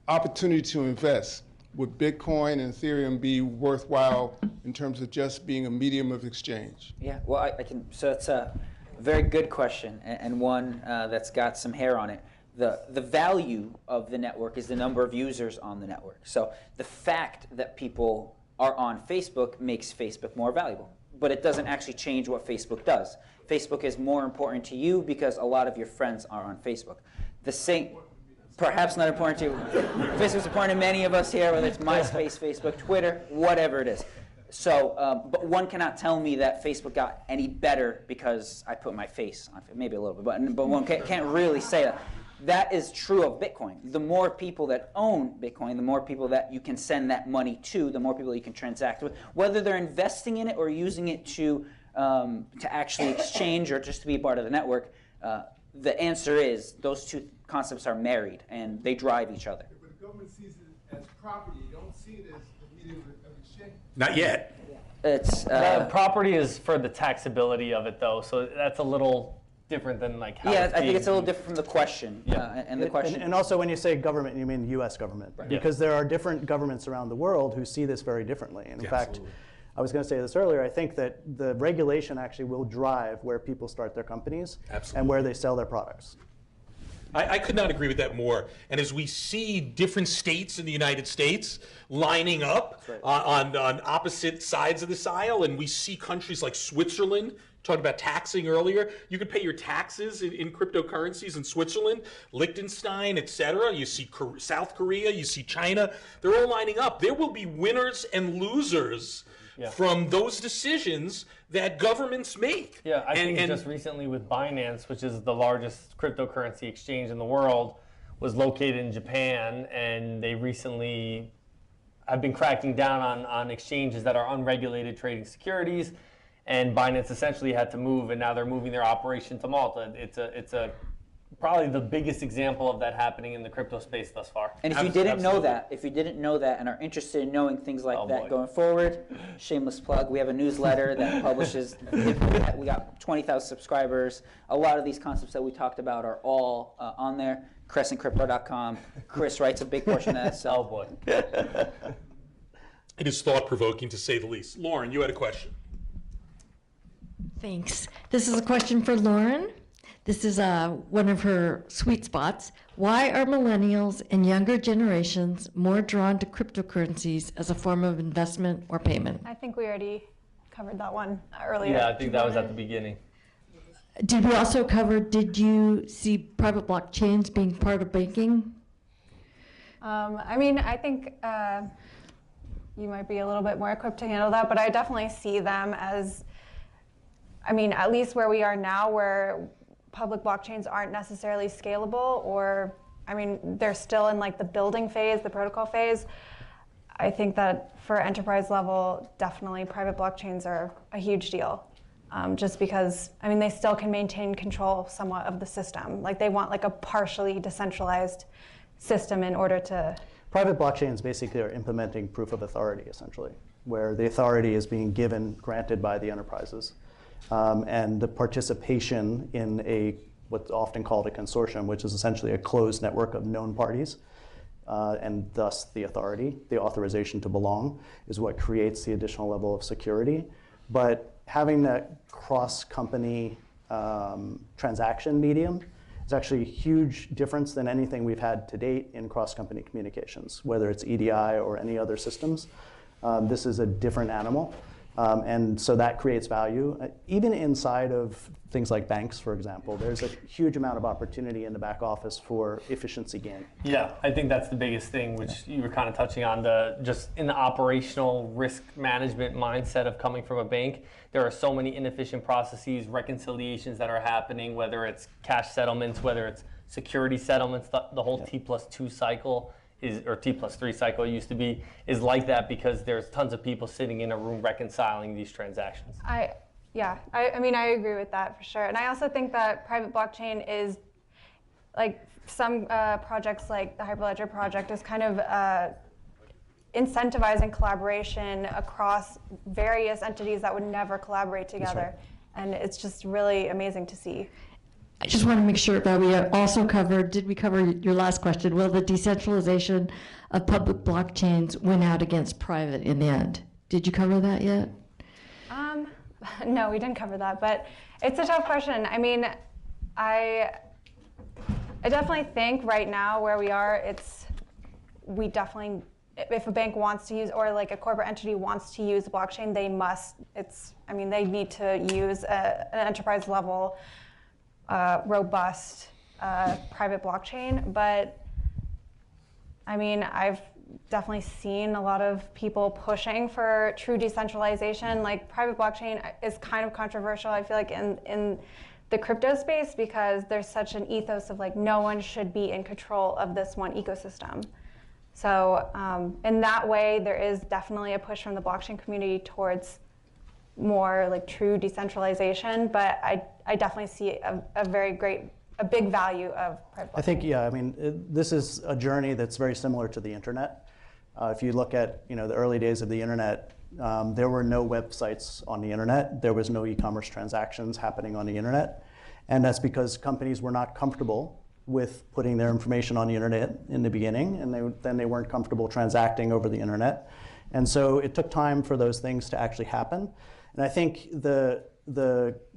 opportunity to invest, would Bitcoin and Ethereum be worthwhile in terms of just being a medium of exchange? Yeah, well, I can, so it's a very good question and one that's got some hair on it. The value of the network is the number of users on the network. So the fact that people are on Facebook makes Facebook more valuable, but it doesn't actually change what Facebook does. Facebook is more important to you because a lot of your friends are on Facebook. The same, perhaps not important to you. Facebook's important to many of us here, whether it's MySpace, Facebook, Twitter, whatever it is. So, but one cannot tell me that Facebook got any better because I put my face on it. Maybe a little bit, but one can't really say that. That is true of Bitcoin. The more people that own Bitcoin, the more people that you can send that money to, the more people you can transact with. Whether they're investing in it or using it to actually exchange or just to be a part of the network, the answer is those two concepts are married and they drive each other. But the government sees it as property. You don't see it as a medium of exchange. Not yet. It's property is for the taxability of it, though, so that's a little different than like how I think it's a little different from the question. And the question. And also when you say government, you mean the U.S. government, right? Because there are different governments around the world who see this very differently. And in fact, I was going to say this earlier, I think that the regulation actually will drive where people start their companies and where they sell their products. I could not agree with that more. And as we see different states in the United States lining up on opposite sides of this aisle, and we see countries like Switzerland, talked about taxing earlier, you could pay your taxes in cryptocurrencies in Switzerland, Liechtenstein, etc. You see South Korea, you see China. They're all lining up. There will be winners and losers from those decisions that governments make. Yeah, I think just recently with Binance, which is the largest cryptocurrency exchange in the world, was located in Japan, and they recently have been cracking down on exchanges that are unregulated trading securities, and Binance essentially had to move, and now they're moving their operation to Malta. It's probably the biggest example of that happening in the crypto space thus far. And if you didn't know that, and are interested in knowing things like that going forward, shameless plug, we have a newsletter that publishes, we got 20,000 subscribers. A lot of these concepts that we talked about are all on there, crescentcrypto.com. Chris writes a big portion of that, so. Oh boy. It is thought-provoking to say the least. Lauren, you had a question. Thanks. This is a question for Lauren. This is one of her sweet spots. Why are millennials and younger generations more drawn to cryptocurrencies as a form of investment or payment? I think we already covered that one earlier. Yeah, I think that was at the beginning. Did we also cover, did you see private blockchains being part of banking? I mean, I think you might be a little bit more equipped to handle that, but I definitely see them as, I mean, at least where we are now, where public blockchains aren't necessarily scalable, or, I mean, they're still in like the building phase, the protocol phase. I think that for enterprise level, definitely private blockchains are a huge deal. Just because, I mean, they still can maintain control somewhat of the system. Like they want like a partially decentralized system in order to... Private blockchains basically are implementing proof of authority, essentially, where the authority is being granted by the enterprises. And the participation in what's often called a consortium, which is essentially a closed network of known parties, and thus the authority, the authorization to belong, is what creates the additional level of security. But having that cross-company transaction medium is actually a huge difference than anything we've had to date in cross-company communications, whether it's EDI or any other systems. This is a different animal. And so that creates value. Even inside of things like banks, for example, there's a huge amount of opportunity in the back office for efficiency gain. Yeah, I think that's the biggest thing, which you were kind of touching on, just in the operational risk management mindset of coming from a bank. There are so many inefficient processes, reconciliations that are happening, whether it's cash settlements, whether it's security settlements, the whole T+2 cycle or T+3 cycle it used to be, is like that because there's tons of people sitting in a room reconciling these transactions. I mean, I agree with that for sure. And I also think that private blockchain is, like some projects like the Hyperledger project is kind of incentivizing collaboration across various entities that would never collaborate together. Right. And it's just really amazing to see. I just want to make sure that we also covered, did we cover your last question? Will the decentralization of public blockchains win out against private in the end? Did you cover that yet? No, we didn't cover that, but it's a tough question. I mean, I definitely think right now where we are, we definitely, if a bank wants to use, or like a corporate entity wants to use blockchain, they must, they need to use an enterprise level robust private blockchain. But I mean, I've definitely seen a lot of people pushing for true decentralization. Like private blockchain is kind of controversial, I feel like, in the crypto space, because there's such an ethos of like no one should be in control of this one ecosystem. So in that way, there is definitely a push from the blockchain community towards more like true decentralization, but I definitely see a big value of private blockchain. I think, yeah, I mean, this is a journey that's very similar to the internet. If you look at the early days of the internet, there were no websites on the internet. There was no e-commerce transactions happening on the internet. And that's because companies were not comfortable with putting their information on the internet in the beginning, and then they weren't comfortable transacting over the internet. And so it took time for those things to actually happen. And I think the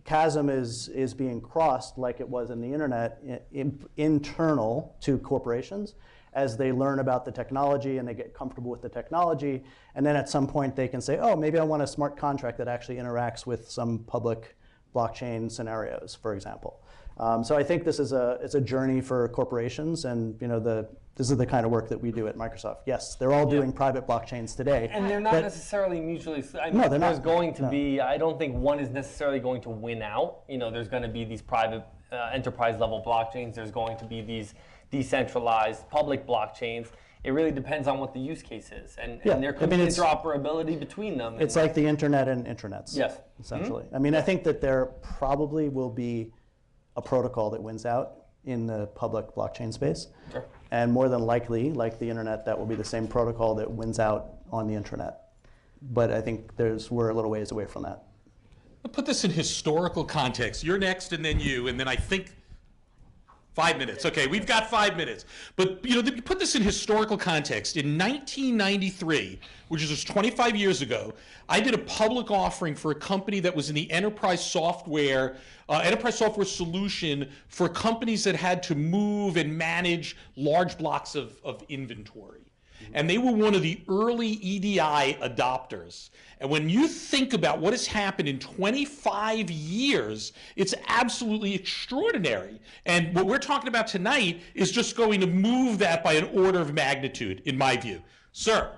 chasm is being crossed, like it was in the internet, internal to corporations, as they learn about the technology and they get comfortable with the technology. And then at some point they can say, oh, maybe I want a smart contract that actually interacts with some public blockchain scenarios, for example. So I think this is it's a journey for corporations, and this is the kind of work that we do at Microsoft. Yes, they're all doing private blockchains today. And they're not necessarily mutually, no, they're there's not. going to be, I don't think one is necessarily going to win out. There's going to be these private enterprise level blockchains. There's going to be these decentralized public blockchains. It really depends on what the use case is. And there could be interoperability between them. It's like the internet and intranets. Yes. Essentially. Mm-hmm. I mean, I think that there probably will be a protocol that wins out in the public blockchain space. Sure. And more than likely, like the internet, that will be the same protocol that wins out on the internet. But I think we're a little ways away from that. I'll put this in historical context. You're next, and then you, and then I think 5 minutes. Okay, we've got 5 minutes. But you know, to put this in historical context, in 1993, which is just 25 years ago, I did a public offering for a company that was in the enterprise software solution for companies that had to move and manage large blocks of inventory. And they were one of the early EDI adopters. And when you think about what has happened in 25 years, it's absolutely extraordinary. And what we're talking about tonight is just going to move that by an order of magnitude, in my view. Sir.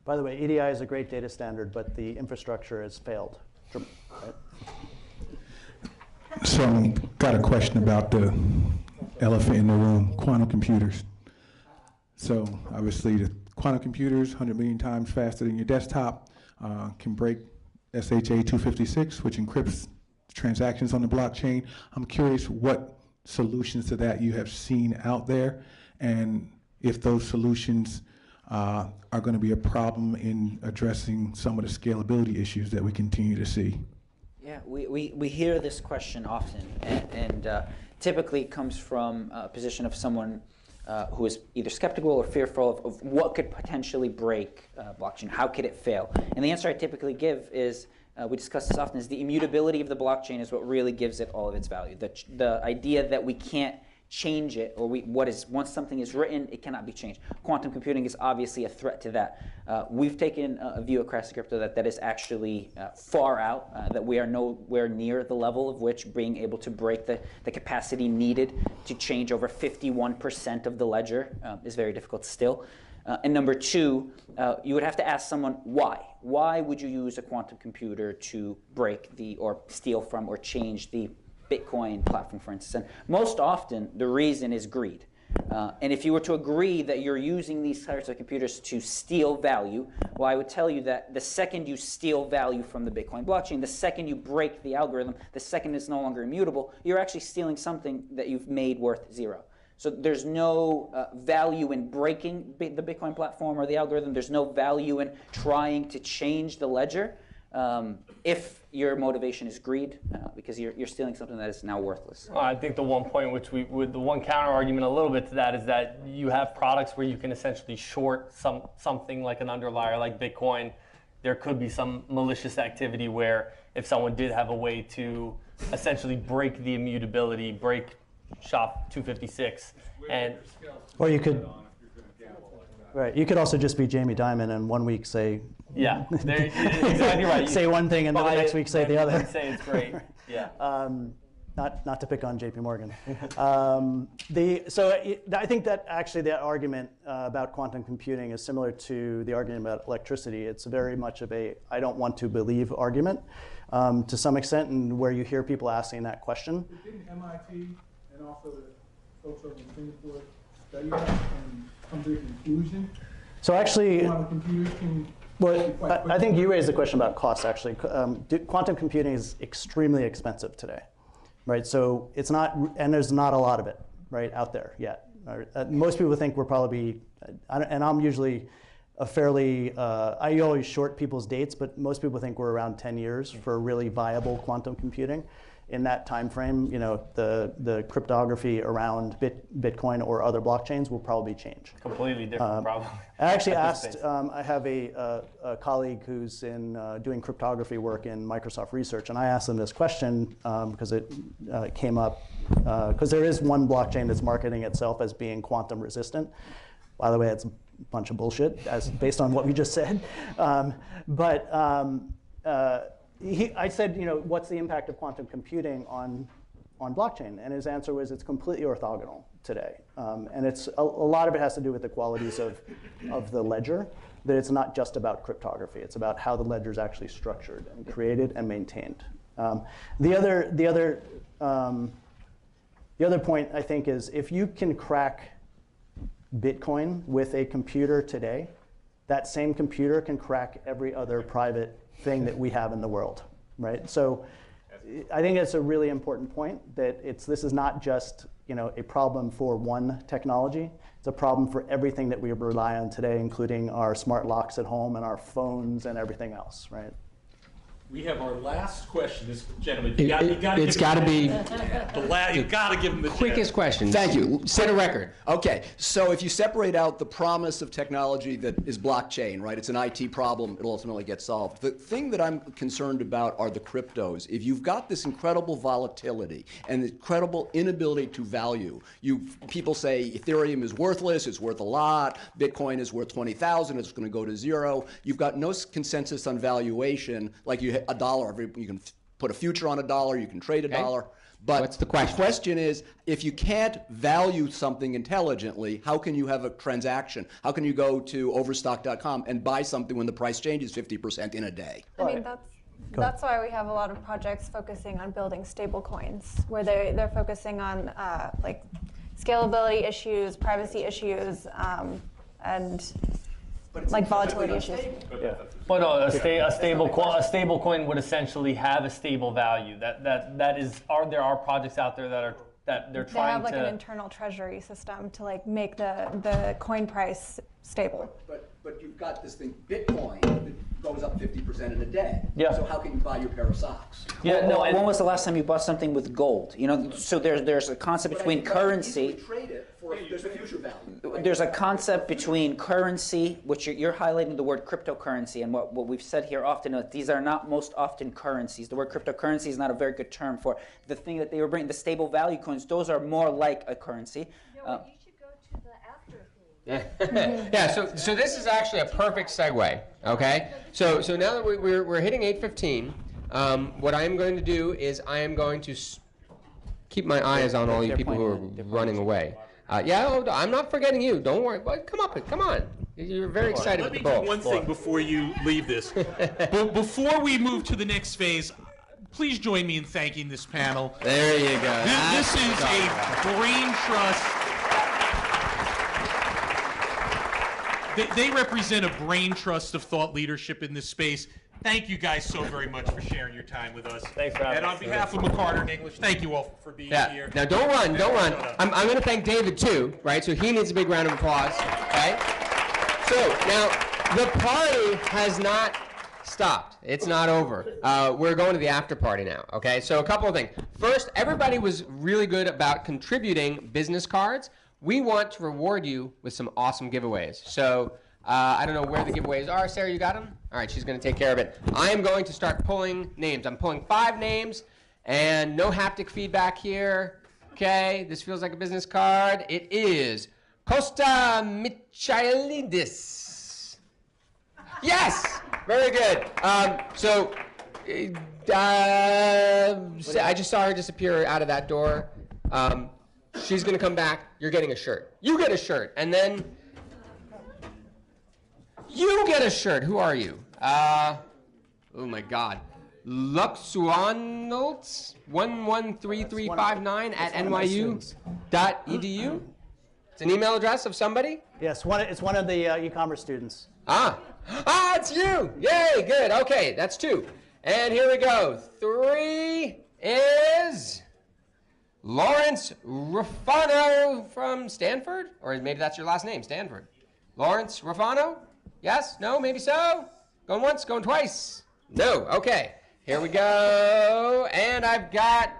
By the way, EDI is a great data standard, but the infrastructure has failed. Right? So, got a question about the elephant in the room, quantum computers. So obviously the quantum computers, 100 million times faster than your desktop, can break SHA 256, which encrypts transactions on the blockchain. I'm curious what solutions to that you have seen out there, and if those solutions are going to be a problem in addressing some of the scalability issues that we continue to see. Yeah, we hear this question often, and typically it comes from a position of someone who is either skeptical or fearful of what could potentially break blockchain. How could it fail? And the answer I typically give is, we discuss this often, is the immutability of the blockchain is what really gives it all of its value. The idea that we can't change it, or once something is written, it cannot be changed. Quantum computing is obviously a threat to that. We've taken a view at Crypto Crypto that is actually far out, that we are nowhere near the level of which being able to break the capacity needed to change over 51% of the ledger is very difficult still. And number two, you would have to ask someone why. Why would you use a quantum computer to break or steal from or change the Bitcoin platform, for instance? And most often, the reason is greed. And if you were to agree that you're using these types of computers to steal value, well, I would tell you that the second you steal value from the Bitcoin blockchain, the second you break the algorithm, the second it's no longer immutable, you're actually stealing something that you've made worth zero. So there's no value in breaking the Bitcoin platform or the algorithm. There's no value in trying to change the ledger if your motivation is greed, because you're stealing something that is now worthless. I think the one point the one counter argument a little bit to that is that you have products where you can essentially short something like an underlier like Bitcoin. There could be some malicious activity where if someone did have a way to essentially break the immutability, break SHA 256, and or you could. Right. You could also just be Jamie Dimon and 1 week say. Yeah, exactly right. Say one thing and then the next week say the other. Say it's great. Yeah. Not to pick on JP Morgan. I think that actually that argument about quantum computing is similar to the argument about electricity. It's very much of a I don't want to believe argument to some extent, and where you hear people asking that question. Didn't MIT and also the folks over in Singapore study that and come to a conclusion? So actually, quantum computers can. Well, I think you raised the question about cost, actually. Quantum computing is extremely expensive today, right? So it's not, and there's not a lot of it, right, out there yet. Most people think we're probably, and I'm usually a fairly, I always short people's dates, but most people think we're around 10 years for really viable quantum computing. In that time frame, the cryptography around Bitcoin or other blockchains will probably change. Completely different, probably. I actually asked. I have a colleague who's doing cryptography work in Microsoft Research, and I asked them this question because it came up. Because there is one blockchain that's marketing itself as being quantum resistant. By the way, it's a bunch of bullshit, based on what we just said. I said, what's the impact of quantum computing on blockchain? And his answer was it's completely orthogonal today. And it's a lot of it has to do with the qualities of the ledger, that it's not just about cryptography. It's about how the ledger is actually structured and created and maintained. The other point, I think, is if you can crack Bitcoin with a computer today, that same computer can crack every other private thing that we have in the world, right? So I think it's a really important point that this is not just a problem for one technology. It's a problem for everything that we rely on today, including our smart locks at home and our phones and everything else, right? We have our last question. This gentleman, It's got to be you got to give him the quickest question. Thank you. Set a record. Okay, so if you separate out the promise of technology that is blockchain, right? It's an IT problem. It'll ultimately get solved. The thing that I'm concerned about are the cryptos. If you've got this incredible volatility and incredible inability to value, people say Ethereum is worthless. It's worth a lot. Bitcoin is worth 20,000. It's going to go to zero. You've got no consensus on valuation. Like a dollar, you can put a future on a dollar. You can trade a dollar. But what's the question? The question is, if you can't value something intelligently, how can you have a transaction? How can you go to overstock.com and buy something when the price changes 50% in a day? I mean, that's why we have a lot of projects focusing on building stable coins, where they're focusing on like scalability issues, privacy issues, and like volatility issues. But no, a stable coin would essentially have a stable value. There are projects out there that they're trying to. They have like an internal treasury system to like make the coin price stable. But you've got this thing, Bitcoin, that goes up 50% in a day. Yeah. So how can you buy your pair of socks? When was the last time you bought something with gold? So there's a concept between currency. Trade it for there's a future value. There's a concept between currency, which you're highlighting the word cryptocurrency, and what we've said here often, these are not most often currencies. The word cryptocurrency is not a very good term for the thing that they were bringing. The stable value coins, those are more like a currency. Yeah, so this is actually a perfect segue, okay? So now that we're hitting 8:15, what I'm going to do is I am going to keep my eyes on all you people who are running away. I'm not forgetting you. Don't worry. Come on. You're very excited Let with me the do bowl. one thing before you leave this. Before we move to the next phase, please join me in thanking this panel. There you go. This is a brain trust. They represent a brain trust of thought leadership in this space. Thank you guys so very much for sharing your time with us. Thanks for having us. And on behalf of McCarter and English, thank you all for being here. Now don't run. I'm going to thank David too, right? So he needs a big round of applause, right? So now the party has not stopped. It's not over. We're going to the after party now, okay? So a couple of things. First, everybody was really good about contributing business cards. We want to reward you with some awesome giveaways. So I don't know where the giveaways are. Sarah, you got them? All right, she's going to take care of it. I am going to start pulling names. I'm pulling 5 names, and no haptic feedback here. Okay, this feels like a business card. It is Costa Michailidis. Yes, very good. I just saw her disappear out of that door. She's going to come back. You're getting a shirt. You get a shirt. And then you get a shirt. Who are you? Oh, my God. Luxuanolts 113359 at nyu.edu. It's an email address of somebody? Yes, it's one of the e-commerce students. It's you. Yay, good. Okay, that's 2. And here we go. 3 is Lawrence Rufano from Stanford? Or maybe that's your last name, Stanford. Lawrence Rufano? Yes? No? Maybe so? Going once? Going twice? No. Okay. Here we go. And I've got,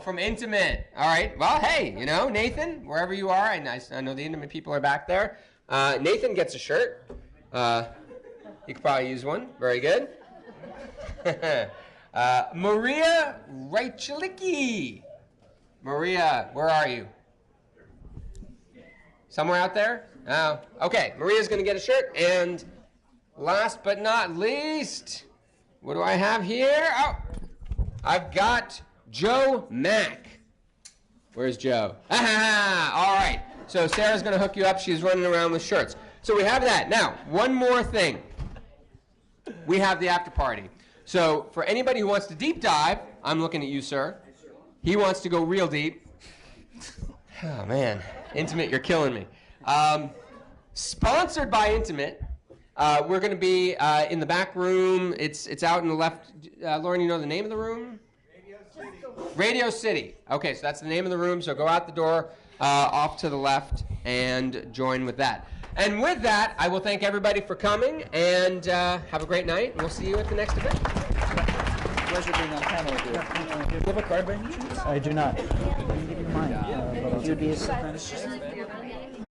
from Intimate. All right. Well, hey, Nathan, wherever you are, I know the Intimate people are back there. Nathan gets a shirt. You could probably use one. Very good. Maria Reichelicki. Maria, where are you? Somewhere out there? Oh, okay. Maria's going to get a shirt. And last but not least, what do I have here? Oh, I've got Joe Mack. Where's Joe? All right. So Sarah's going to hook you up. She's running around with shirts. So we have that. Now, one more thing. We have the after party. So for anybody who wants to deep dive, I'm looking at you, sir. He wants to go real deep. Oh, man. Intimate, you're killing me. Sponsored by Intimate. We're going to be in the back room. It's out in the left. Lauren, you know the name of the room? Radio City. Okay, so that's the name of the room. So go out the door off to the left and join with that. And with that, I will thank everybody for coming and have a great night. And we'll see you at the next event. pleasure being on panel with you. Do you have a card by any chance? I do not. Can you give me mine? If you would be so kind.